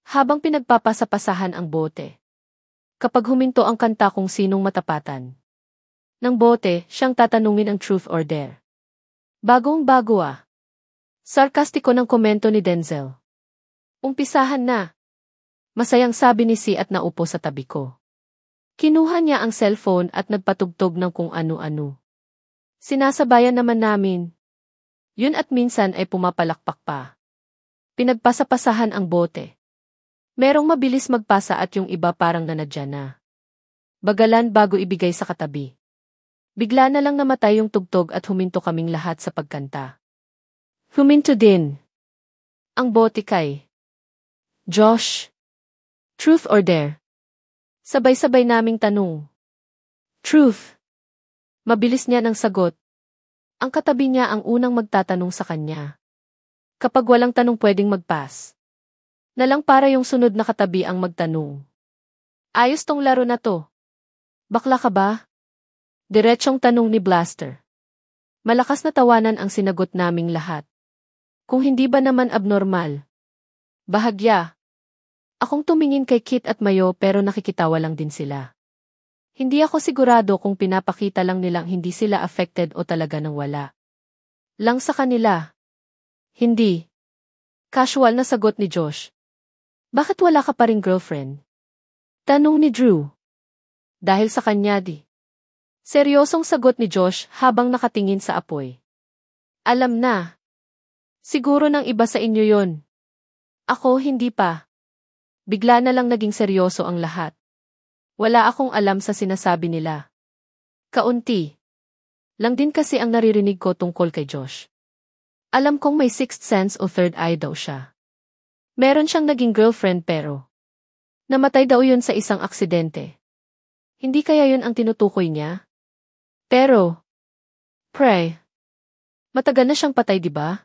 Habang pinagpapasapasahan ang bote. Kapag huminto ang kanta kung sinong matapatan ng bote, siyang tatanungin ang truth or dare. Bagong-bago ah. Sarkastiko ng komento ni Denzel. Umpisahan na. Masayang sabi ni Si at naupo sa tabi ko. Kinuha niya ang cellphone at nagpatugtog ng kung ano-ano. Sinasabayan naman namin. Yun at minsan ay pumapalakpak pa. Pinagpasapasahan ang bote. Merong mabilis magpasa at yung iba parang nanadya na. Bagalan bago ibigay sa katabi. Bigla na lang namatay yung tugtog at huminto kaming lahat sa pagkanta. Huminto din ang bote kay Josh. Truth or dare? Sabay-sabay naming tanong. Truth. Mabilis niya ng sagot. Ang katabi niya ang unang magtatanong sa kanya. Kapag walang tanong pwedeng mag-pass. Na lang para yung sunod na katabi ang magtanong. Ayos tong laro na to. Bakla ka ba? Diretsyong tanong ni Blaster. Malakas na tawanan ang sinagot naming lahat. Kung hindi ba naman abnormal? Bahagya. Akong tumingin kay Kit at Mayo pero nakikitawa lang din sila. Hindi ako sigurado kung pinapakita lang nilang hindi sila affected o talaga nang wala. Lang sa kanila. Hindi. Casual na sagot ni Josh. Bakit wala ka pa ring girlfriend? Tanong ni Drew. Dahil sa kanya di. Seryosong sagot ni Josh habang nakatingin sa apoy. Alam na. Siguro ng iba sa inyo yon. Ako hindi pa. Bigla na lang naging seryoso ang lahat. Wala akong alam sa sinasabi nila. Kaunti. Lang din kasi ang naririnig ko tungkol kay Josh. Alam kong may sixth sense o third eye daw siya. Meron siyang naging girlfriend pero namatay daw yun sa isang aksidente. Hindi kaya yun ang tinutukoy niya? Pero, pray, matagal na siyang patay diba?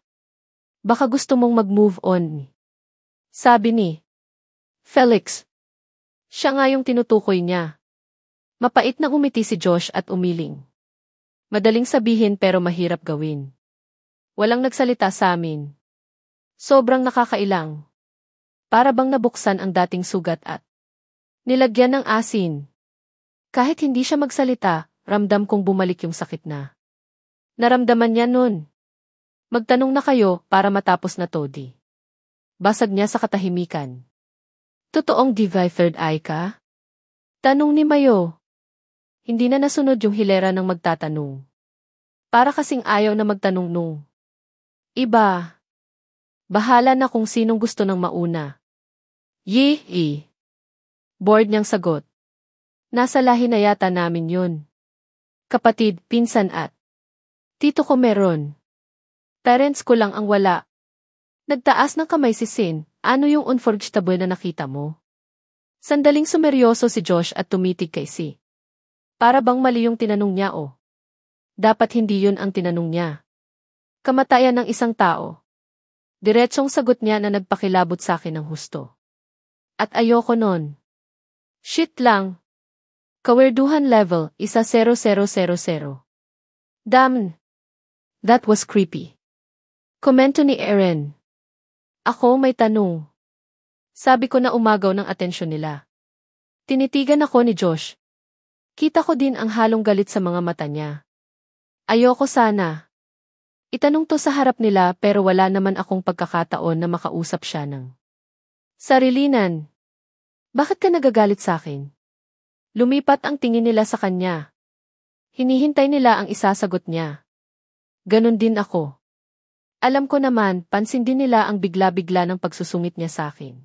Baka gusto mong mag-move on. Sabi ni Felix. Siya nga yung tinutukoy niya. Mapait na umiti si Josh at umiling. Madaling sabihin pero mahirap gawin. Walang nagsalita sa amin. Sobrang nakakailang. Para bang nabuksan ang dating sugat at nilagyan ng asin. Kahit hindi siya magsalita, ramdam kong bumalik yung sakit na naramdaman niya nun. Magtanong na kayo para matapos na to di. Basag niya sa katahimikan. Totoong divine third eye ka? Tanong ni Mayo. Hindi na nasunod yung hilera ng magtatanong. Para kasing ayaw na magtanong nung iba. Bahala na kung sinong gusto ng mauna. Yee. Bored niyang sagot. Nasa lahi na yata namin yun. Kapatid, pinsan at tito ko meron. Parents ko lang ang wala. Nagtaas ng kamay si Sin, ano yung unforgettable na nakita mo? Sandaling sumeryoso si Josh at tumitig kay Si. Para bang mali yung tinanong niya o? Dapat hindi yun ang tinanong niya. Kamatayan ng isang tao. Diretsong sagot niya na nagpakilabot sa akin ng husto. At ayoko nun. Shit lang. Kawerduhan level, 1000. Damn. That was creepy. Komento ni Erin. Ako may tanong. Sabi ko na umagaw ng atensyon nila. Tinitigan ako ni Josh. Kita ko din ang halong galit sa mga mata niya. Ayoko sana. Itanong to sa harap nila pero wala naman akong pagkakataon na makausap siya ng sarilinan. Bakit ka nagagalit sa akin? Lumipat ang tingin nila sa kanya. Hinihintay nila ang isasagot niya. Ganon din ako. Alam ko naman, pansin din nila ang bigla-bigla ng pagsusungit niya sa akin.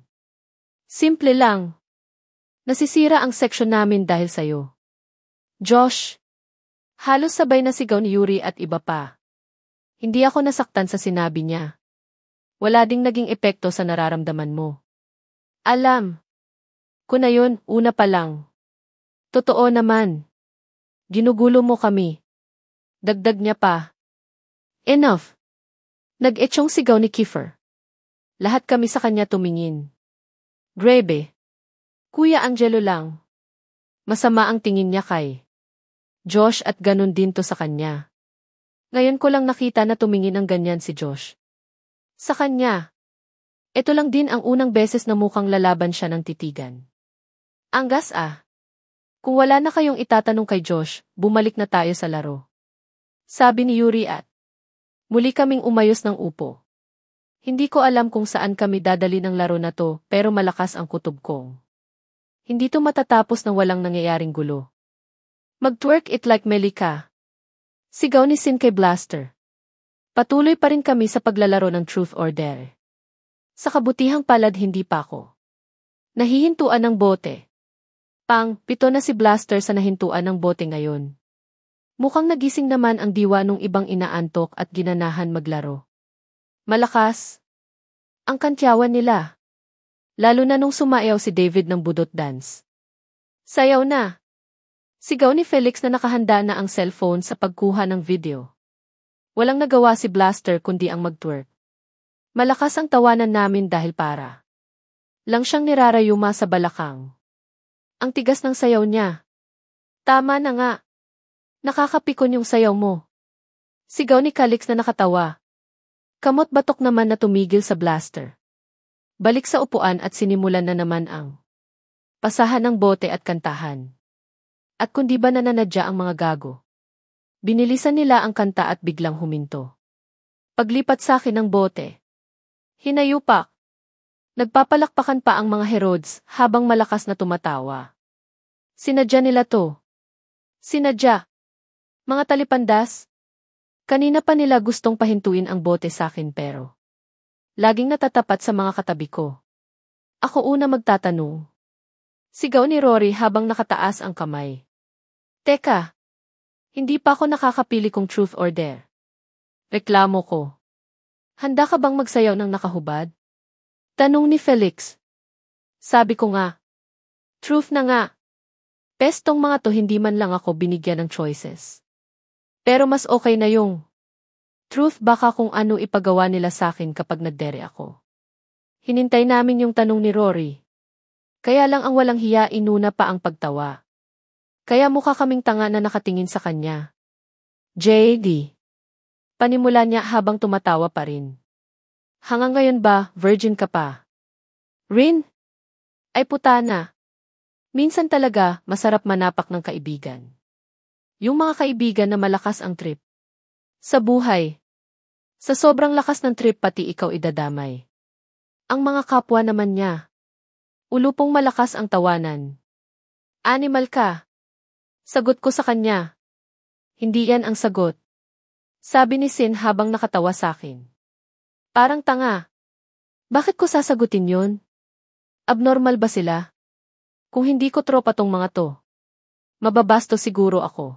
Simple lang. Nasisira ang section namin dahil sa'yo. Josh. Halos sabay na sigaw ni Yuri at iba pa. Hindi ako nasaktan sa sinabi niya. Wala ding naging epekto sa nararamdaman mo. Alam. Ko na yun, una pa lang. Totoo naman. Ginugulo mo kami. Dagdag niya pa. Enough. Nag-etsyong sigaw ni Kiefer. Lahat kami sa kanya tumingin. Grebe. Kuya Angelo lang. Masama ang tingin niya kay Josh at ganun din to sa kanya. Ngayon ko lang nakita na tumingin ang ganyan si Josh. Sa kanya. Ito lang din ang unang beses na mukhang lalaban siya ng titigan. Anggas ah. Kung wala na kayong itatanong kay Josh, bumalik na tayo sa laro. Sabi ni Yuri at muli kaming umayos ng upo. Hindi ko alam kung saan kami dadali ng laro na to, pero malakas ang kutob kong. Hindi to matatapos na walang nangyayaring gulo. Mag-twerk it like Melika. Sigaw ni Sin kay Blaster. Patuloy pa rin kami sa paglalaro ng Truth or Dare. Sa kabutihang palad hindi pa ako nahihintuan ng bote. Pito na si Blaster sa nahintuan ng bote ngayon. Mukhang nagising naman ang diwa nung ibang inaantok at ginanahan maglaro. Malakas ang kantyawan nila. Lalo na nung sumayaw si David ng budot dance. Sayaw na. Sigaw ni Felix na nakahanda na ang cellphone sa pagkuha ng video. Walang nagawa si Blaster kundi ang mag-twerk. Malakas ang tawanan namin dahil para lang siyang nirarayuma sa balakang. Ang tigas ng sayaw niya. Tama na nga. Nakakapikon yung sayaw mo. Sigaw ni Calix na nakatawa. Kamot batok naman na tumigil sa Blaster. Balik sa upuan at sinimulan na naman ang pasahan ng bote at kantahan. At kundi ba nananadya ang mga gago? Binilisan nila ang kanta at biglang huminto. Paglipat sa akin ng bote. Hinayupak. Nagpapalakpakan pa ang mga Herods habang malakas na tumatawa. Sinadya nila to. Sinadya. Mga talipandas. Kanina pa nila gustong pahintuin ang bote sa akin pero laging natatapat sa mga katabi ko. Ako una magtatanong. Sigaw ni Rory habang nakataas ang kamay. Teka. Hindi pa ako nakakapili kung Truth or Dare. Reklamo ko. Handa ka bang magsayaw ng nakahubad? Tanong ni Felix. Sabi ko nga. Truth na nga. Pestong mga to hindi man lang ako binigyan ng choices. Pero mas okay na yung truth baka kung ano ipagawa nila sa akin kapag nagdere ako. Hinintay namin yung tanong ni Rory. Kaya lang ang walang hiya inuna pa ang pagtawa. Kaya mukha kaming tanga na nakatingin sa kanya. JD. Panimula niya habang tumatawa pa rin. Hanggang ngayon ba, virgin ka pa? Rin? Ay putana. Minsan talaga, masarap manapak ng kaibigan. Yung mga kaibigan na malakas ang trip. Sa buhay. Sa sobrang lakas ng trip pati ikaw idadamay. Ang mga kapwa naman niya. Ulupong malakas ang tawanan. Animal ka. Sagot ko sa kanya. Hindi yan ang sagot. Sabi ni Sin habang nakatawa sa akin. Parang tanga. Bakit ko sasagutin yun? Abnormal ba sila? Kung hindi ko tropa tong mga to. Mababasto siguro ako.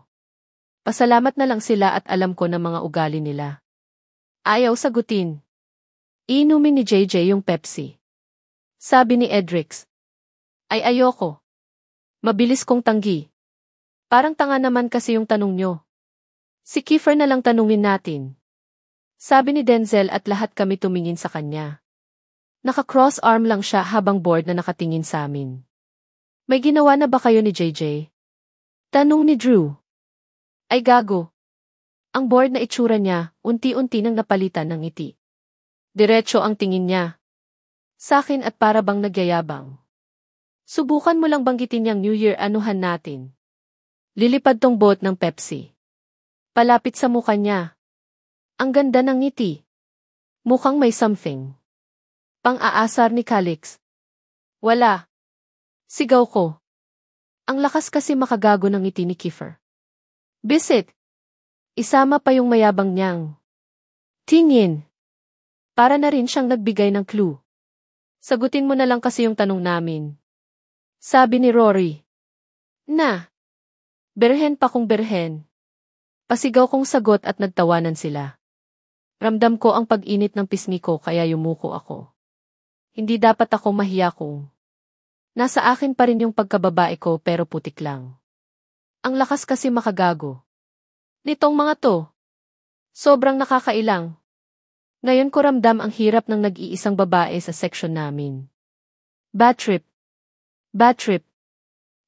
Pasalamat na lang sila at alam ko na mga ugali nila. Ayaw sagutin. Iinumin ni JJ yung Pepsi. Sabi ni Edrix. Ay ayoko. Mabilis kong tanggi. Parang tanga naman kasi yung tanong nyo. Si Kiefer na lang tanungin natin. Sabi ni Denzel at lahat kami tumingin sa kanya. Naka-cross arm lang siya habang bored na nakatingin sa amin. May ginawa na ba kayo ni JJ? Tanong ni Drew. Ay gago. Ang bored na itsura niya, unti-unti nang napalitan ng ngiti. Diretso ang tingin niya. Sa akin at para bang nagyayabang. Subukan mo lang banggitin niyang New Year anuhan natin. Lilipad tong bot ng Pepsi. Palapit sa mukha niya. Ang ganda ng ngiti. Mukhang may something. Pang-aasar ni Calix. Wala. Sigaw ko. Ang lakas kasi makagago ng ngiti ni Kiefer. Bisit. Isama pa yung mayabang niyang tingin. Para na rin siyang nagbigay ng clue. Sagutin mo na lang kasi yung tanong namin. Sabi ni Rory. Na. Berhen pa kung berhen. Pasigaw kong sagot at nagtawanan sila. Ramdam ko ang pag-init ng pisngi ko kaya yumuko ako. Hindi dapat ako mahiya kung Nasa akin pa rin yung pagkababae ko pero putik lang. Ang lakas kasi makagago. Nitong mga to. Sobrang nakakailang. Ngayon ko ramdam ang hirap ng nag-iisang babae sa section namin. Bad trip. Bad trip.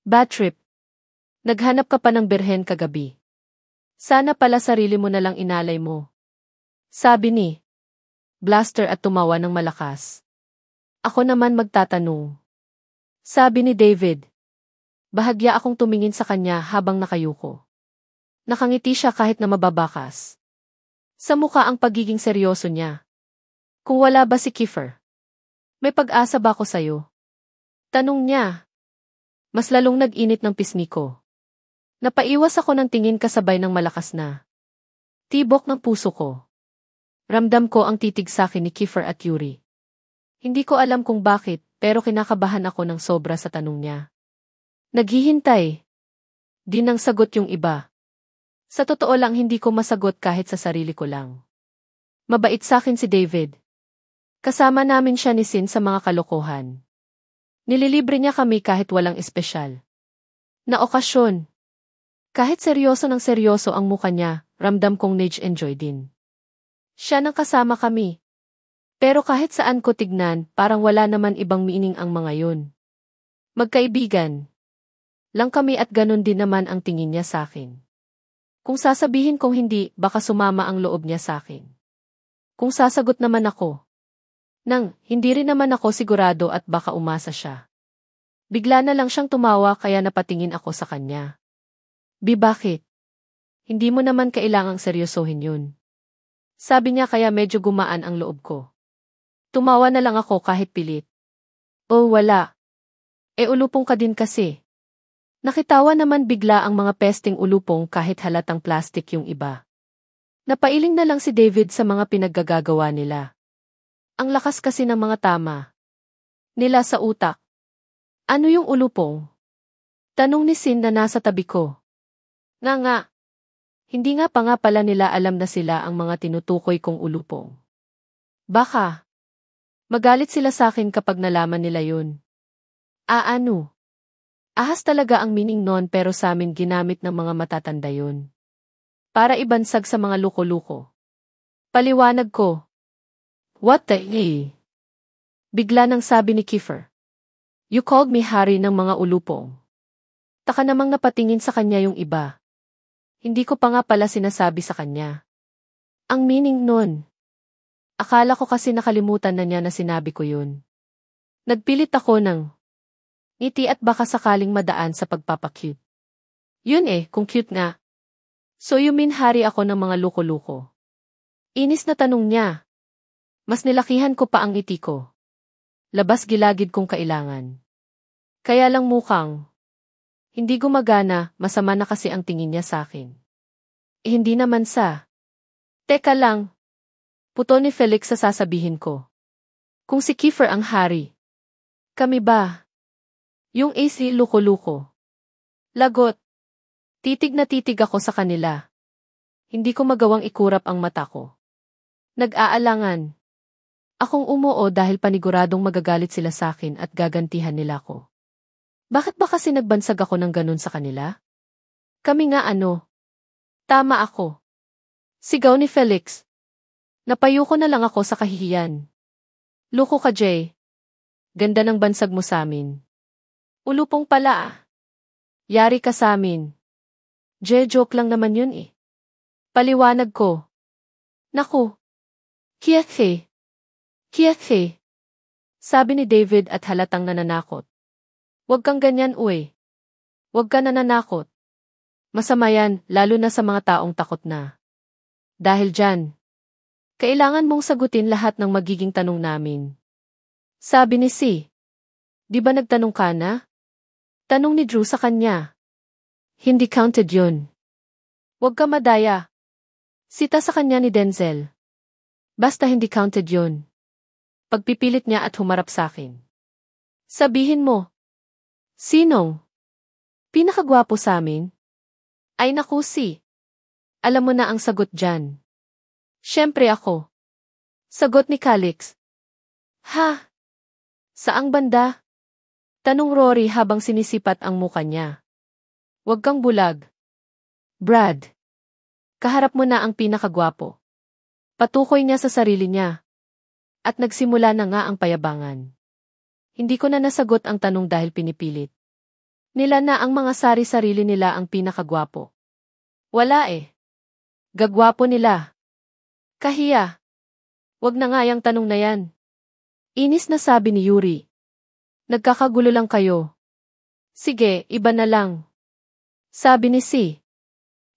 Bad trip. Naghanap ka pa ng birhen kagabi. Sana pala sarili mo na lang inalay mo. Sabi ni Blaster at tumawa ng malakas. Ako naman magtatanong. Sabi ni David. Bahagya akong tumingin sa kanya habang nakayuko. Nakangiti siya kahit na mababakas. Sa mukha ang pagiging seryoso niya. Kung wala ba si Kiefer? May pag-asa ba ako sa'yo? Tanong niya. Mas lalong nag-init ng pisngi ko. Napaiwas ako ng tingin kasabay ng malakas na tibok ng puso ko. Ramdam ko ang titig sa akin ni Kiefer at Yuri. Hindi ko alam kung bakit, pero kinakabahan ako ng sobra sa tanong niya. Naghihintay. Di nang sagot yung iba. Sa totoo lang hindi ko masagot kahit sa sarili ko lang. Mabait sa akin si David. Kasama namin siya ni Sin sa mga kalokohan. Nililibre niya kami kahit walang espesyal na okasyon. Kahit seryoso ng seryoso ang mukha niya, ramdam kong nag-enjoy din. Siya nang kasama kami. Pero kahit saan ko tignan, parang wala naman ibang meaning ang mga yun. Magkaibigan lang kami at ganun din naman ang tingin niya sa akin. Kung sasabihin kong hindi, baka sumama ang loob niya sa akin. Kung sasagot naman ako, hindi rin naman ako sigurado at baka umasa siya. Bigla na lang siyang tumawa kaya napatingin ako sa kanya. Bakit? Hindi mo naman kailangang seryosohin yun. Sabi niya kaya medyo gumaan ang loob ko. Tumawa na lang ako kahit pilit. Oh, wala. Ulupong ka din kasi. Nakitawa naman bigla ang mga pesting ulupong kahit halatang plastic yung iba. Napailing na lang si David sa mga pinaggagawa nila. Ang lakas kasi ng mga tama nila sa utak. Ano yung ulupong? Tanong ni Sin na nasa tabi ko. Nga. Hindi nga pa nga pala nila alam na sila ang mga tinutukoy kong ulupong. Baka magalit sila sa akin kapag nalaman nila yun. Ano? Ahas talaga ang meaning nun pero sa amin ginamit ng mga matatanda yun. Para ibansag sa mga luko-luko. Paliwanag ko. What the Bigla nang sabi ni Kiefer. You called me hari ng mga ulupong. Taka namang napatingin sa kanya yung iba. Hindi ko pa nga pala sinasabi sa kanya. Ang meaning nun. Akala ko kasi nakalimutan na niya na sinabi ko yun. Nagpilit ako ng ngiti at baka sakaling madaan sa pagpapacute. Yun kung cute nga. So you mean hari ako ng mga luko-luko? Inis na tanong niya. Mas nilakihan ko pa ang ngiti ko. Labas gilagid kung kailangan. Kaya lang mukhang hindi gumagana, masama na kasi ang tingin niya sa akin. Hindi naman sa. Teka lang. Puto ni Felix sa sasabihin ko. Kung si Kiefer ang hari. Kami ba? Yung AC luko-luko. Lagot. Titig na titig ako sa kanila. Hindi ko magawang ikurap ang mata ko. Nag-aalangan. Akong umuo dahil paniguradong magagalit sila sa akin at gagantihan nila ko. Bakit ba kasi nagbansag ako ng ganun sa kanila? Kami nga Tama ako. Sigaw ni Felix. Napayuko na lang ako sa kahihiyan. Luko ka, Jay. Ganda ng bansag mo sa amin. Ulupong pala Yari ka sa amin. Jay, joke lang naman yun Paliwanag ko. Naku. Kiyafe. Kiyafe. Sabi ni David at halatang nananakot. Huwag kang ganyan, uy. Huwag ka nananakot. Masama yan, lalo na sa mga taong takot na. Dahil dyan, kailangan mong sagutin lahat ng magiging tanong namin. Sabi ni Si. Di ba nagtanong ka na? Tanong ni Drew sa kanya. Hindi counted yun. Huwag ka madaya. Sita sa kanya ni Denzel. Basta hindi counted yun. Pagpipilit niya at humarap sa akin. Sabihin mo. Sinong pinakagwapo sa amin? Ay naku, Si. Alam mo na ang sagot dyan. Siyempre ako. Sagot ni Calix. Ha? Saang banda? Tanong Rory habang sinisipat ang muka niya. Huwag kang bulag. Brad. Kaharap mo na ang pinakagwapo. Patukoy niya sa sarili niya. At nagsimula na nga ang payabangan. Hindi ko na nasagot ang tanong dahil pinipilit. Nila na ang mga sari-sarili nila ang pinakagwapo. Wala eh. Gagwapo nila. Kahiya. Wag na nga yung tanong na yan. Inis na sabi ni Yuri. Nagkakagulo lang kayo. Sige, iba na lang. Sabi ni Si.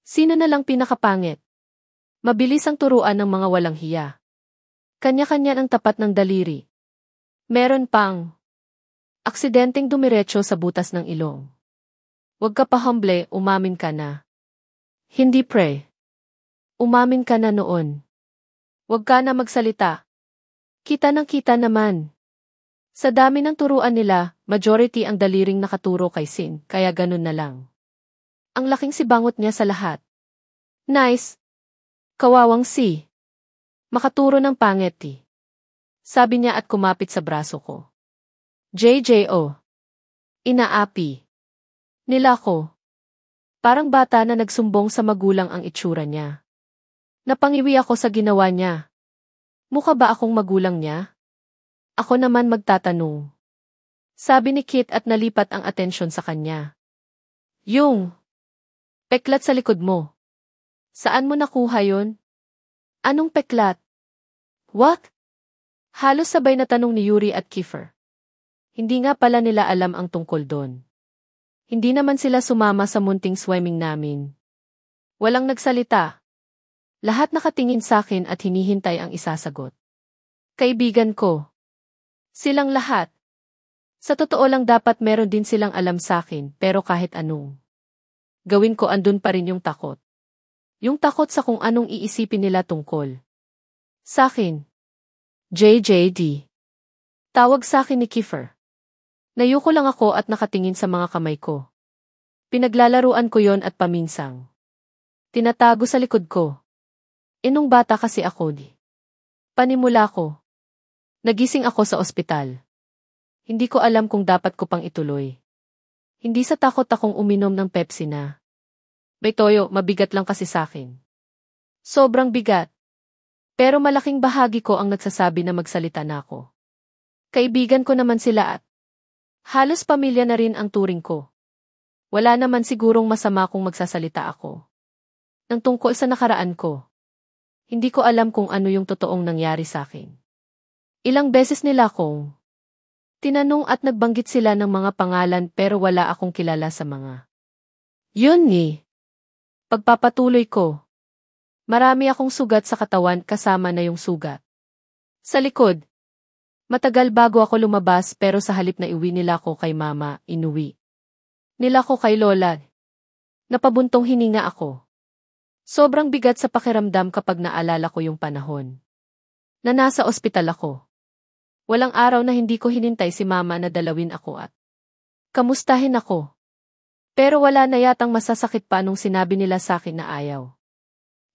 Sino na lang pinakapangit? Mabilis ang turuan ng mga walang hiya. Kanya-kanya ang tapat ng daliri. Meron pang aksidenteng dumiretso sa butas ng ilong. Huwag ka pa humble, umamin ka na. Hindi pre. Umamin ka na noon. Huwag ka na magsalita. Kita ng kita naman. Sa dami ng turuan nila, majority ang daliring nakaturo kay Sin, kaya ganun na lang. Ang laking sibangot niya sa lahat. Nice. Kawawang Si. Makaturo ng pangit eh. Sabi niya at kumapit sa braso ko. JJO. Inaapi. Nila ko. Parang bata na nagsumbong sa magulang ang itsura niya. Napangiwi ako sa ginawa niya. Mukha ba akong magulang niya? Ako naman magtatanong. Sabi ni Kit at nalipat ang atensyon sa kanya. Yung peklat sa likod mo. Saan mo nakuha yon? Anong peklat? What? Halos sabay na tanong ni Yuri at Kiefer. Hindi nga pala nila alam ang tungkol doon. Hindi naman sila sumama sa munting swimming namin. Walang nagsalita. Lahat nakatingin sa akin at hinihintay ang isasagot. Kaibigan ko. Silang lahat. Sa totoo lang dapat meron din silang alam sa akin pero kahit anong gawin ko andun pa rin yung takot. Yung takot sa kung anong iisipin nila tungkol sa akin. JJD. Tawag sa akin ni Kiefer. Nayuko lang ako at nakatingin sa mga kamay ko. Pinaglalaruan ko yon at paminsang tinatago sa likod ko. Inong bata kasi ako di. Panimula ko. Nagising ako sa ospital. Hindi ko alam kung dapat ko pang ituloy. Hindi sa takot akong uminom ng Pepsi na. Betoyo, mabigat lang kasi sa akin. Sobrang bigat. Pero malaking bahagi ko ang nagsasabi na magsalita na ako. Kaibigan ko naman sila at halos pamilya na rin ang turing ko. Wala naman sigurong masama kung magsasalita ako. Nang tungkol sa nakaraan ko. Hindi ko alam kung ano yung totoong nangyari sa akin. Ilang beses nila akong tinanong at nagbanggit sila ng mga pangalan pero wala akong kilala sa mga yun ni. Pagpapatuloy ko. Marami akong sugat sa katawan kasama na yung sugat sa likod. Matagal bago ako lumabas pero sa halip na iwi nila ko kay mama, inuwi nila ko kay lola. Napabuntong hininga ako. Sobrang bigat sa pakiramdam kapag naalala ko yung panahon na nasa ospital ako. Walang araw na hindi ko hinintay si mama na dalawin ako at kamustahin ako. Pero wala na yatang masasakit pa nung sinabi nila sa akin na ayaw.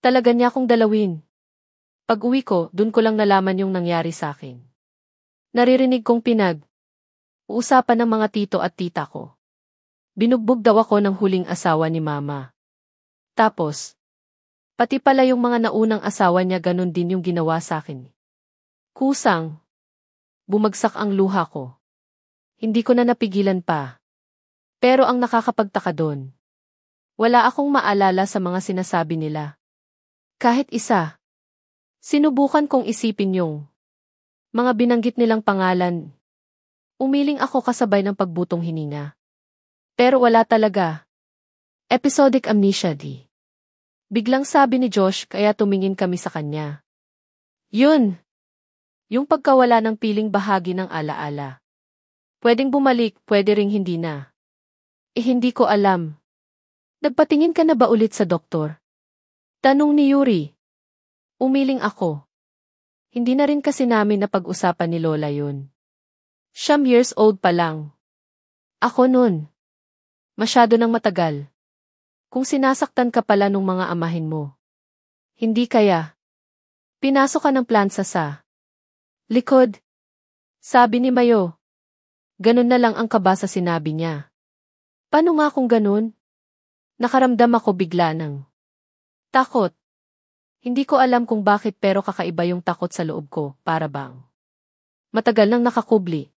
Talaga niya akong dalawin. Pag uwi ko, dun ko lang nalaman yung nangyari sa akin. Naririnig kong uusapan ng mga tito at tita ko. Binugbog daw ako ng huling asawa ni mama. Tapos, pati pala yung mga naunang asawa niya ganun din yung ginawa sa akin. Kusang. Bumagsak ang luha ko. Hindi ko na napigilan pa. Pero ang nakakapagtaka doon. Wala akong maalala sa mga sinasabi nila. Kahit isa. Sinubukan kong isipin yung mga binanggit nilang pangalan. Umiling ako kasabay ng pagbutong hininga. Pero wala talaga. Episodic amnesia di. Biglang sabi ni Josh kaya tumingin kami sa kanya. Yun. Yung pagkawala ng piling bahagi ng alaala. Pwedeng bumalik, pwede ring hindi na. Hindi ko alam. Nagpatingin ka na ba ulit sa doktor? Tanong ni Yuri. Umiling ako. Hindi na rin kasi namin napag-usapan ni Lola yun. 9 years old pa lang. Ako nun. Masyado nang matagal. Kung sinasaktan ka pala nung mga amahin mo. Hindi kaya. Pinasok ka ng plansa sa likod. Sabi ni Mayo. Ganun na lang ang kaba sa sinabi niya. Paano nga kung ganun? Nakaramdam ako bigla ng takot. Hindi ko alam kung bakit pero kakaiba yung takot sa loob ko, para bang matagal nang nakakubli.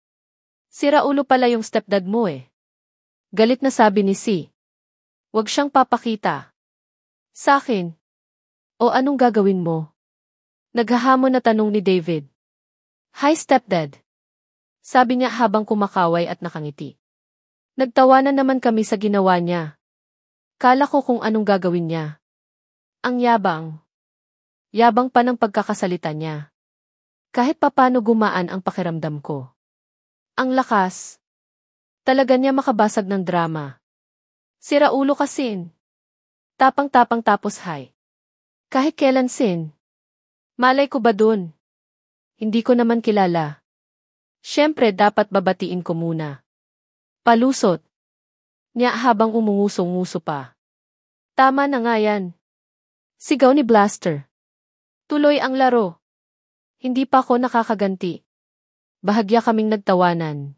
Sira ulo pala yung stepdad mo eh. Galit na sabi ni C. Huwag siyang papakita. Sa akin. O anong gagawin mo? Naghahamon na tanong ni David. Hi stepdad. Sabi niya habang kumakaway at nakangiti. Nagtawanan naman kami sa ginawa niya. Kala ko kung anong gagawin niya. Ang yabang. Yabang pa ng pagkakasalita niya. Kahit papano gumaan ang pakiramdam ko. Ang lakas. Talaga niya makabasag ng drama. Sira ulo kasin. Tapang-tapang tapos hi. Kahit kailan sin. Malay ko ba dun? Hindi ko naman kilala. Siyempre dapat babatiin ko muna. Palusot. Niya habang umunguso-nguso pa. Tama na nga yan. Sigaw ni Blaster. Tuloy ang laro. Hindi pa ako nakakaganti. Bahagya kaming nagtawanan.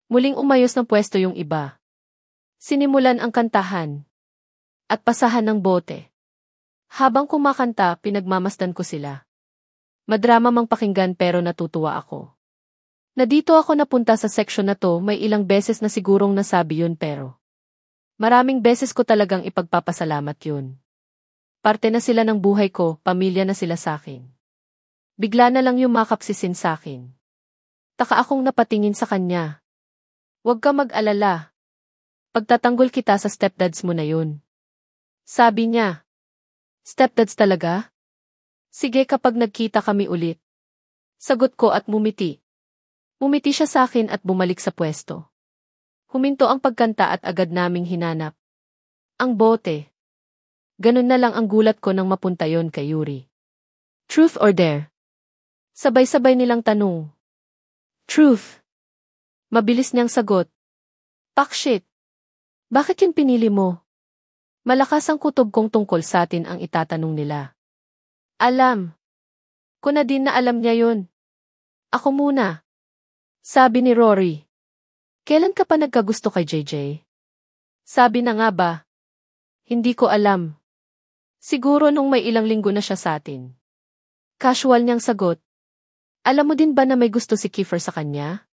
Muling umayos ng pwesto yung iba. Sinimulan ang kantahan. At pasahan ng bote. Habang kumakanta, pinagmamasdan ko sila. Madrama mang pakinggan pero natutuwa ako. Na dito ako napunta sa section na to, may ilang beses na sigurong nasabi yun pero maraming beses ko talagang ipagpapasalamat yun. Parte na sila ng buhay ko, pamilya na sila sakin. Bigla na lang yumakap si Sin sakin. Taka akong napatingin sa kanya. Huwag ka mag-alala. Pagtatanggol kita sa stepdads mo na yun. Sabi niya. Stepdads talaga? Sige kapag nagkita kami ulit. Sagot ko at mumiti. Umiti siya sa akin at bumalik sa pwesto. Huminto ang pagkanta at agad naming hinanap. Ang bote. Ganun na lang ang gulat ko nang mapunta yon kay Yuri. Truth or dare? Sabay-sabay nilang tanong. Truth. Mabilis niyang sagot. Pakshit. Bakit yun pinili mo? Malakas ang kutob kong tungkol sa atin ang itatanong nila. Alam. Ko na din na alam niya yun. Ako muna. Sabi ni Rory. Kailan ka pa nagkagusto kay JJ? Sabi na nga ba? Hindi ko alam. Siguro nung may ilang linggo na siya sa atin. Casual niyang sagot. Alam mo din ba na may gusto si Kiefer sa kanya?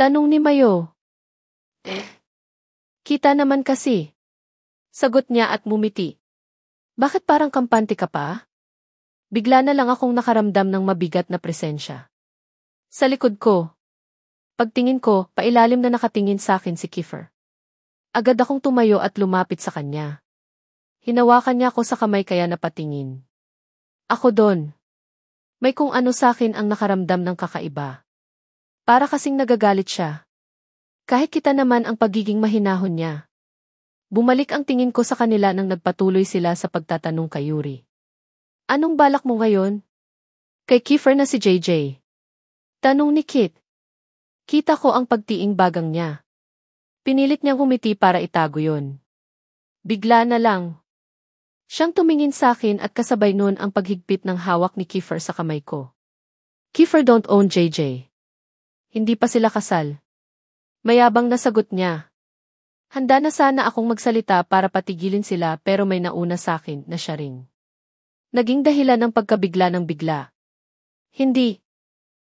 Tanong ni Mayo. Kita naman kasi. Sagot niya at mumiti. Bakit parang kampante ka pa? Bigla na lang akong nakaramdam ng mabigat na presensya. Sa likod ko. Pagtingin ko, pailalim na nakatingin sa akin si Kiefer. Agad akong tumayo at lumapit sa kanya. Hinawakan niya ako sa kamay kaya napatingin. Ako doon. May kung ano sa akin ang nakaramdam ng kakaiba. Para kasing nagagalit siya. Kahit kita naman ang pagiging mahinahon niya. Bumalik ang tingin ko sa kanila nang nagpatuloy sila sa pagtatanong kay Yuri. Anong balak mo ngayon? Kay Kiefer na si JJ. Tanong ni Kit. Kita ko ang pagtiing bagang niya. Pinilit niyang humiti para itago yon. Bigla na lang. Siyang tumingin sa akin at kasabay nun ang paghigpit ng hawak ni Kiefer sa kamay ko. Kiefer don't own JJ. Hindi pa sila kasal. Mayabang na sagot niya. Handa na sana akong magsalita para patigilin sila pero may nauna sa akin na siya ring. Naging dahilan ng pagkabigla ng bigla. Hindi.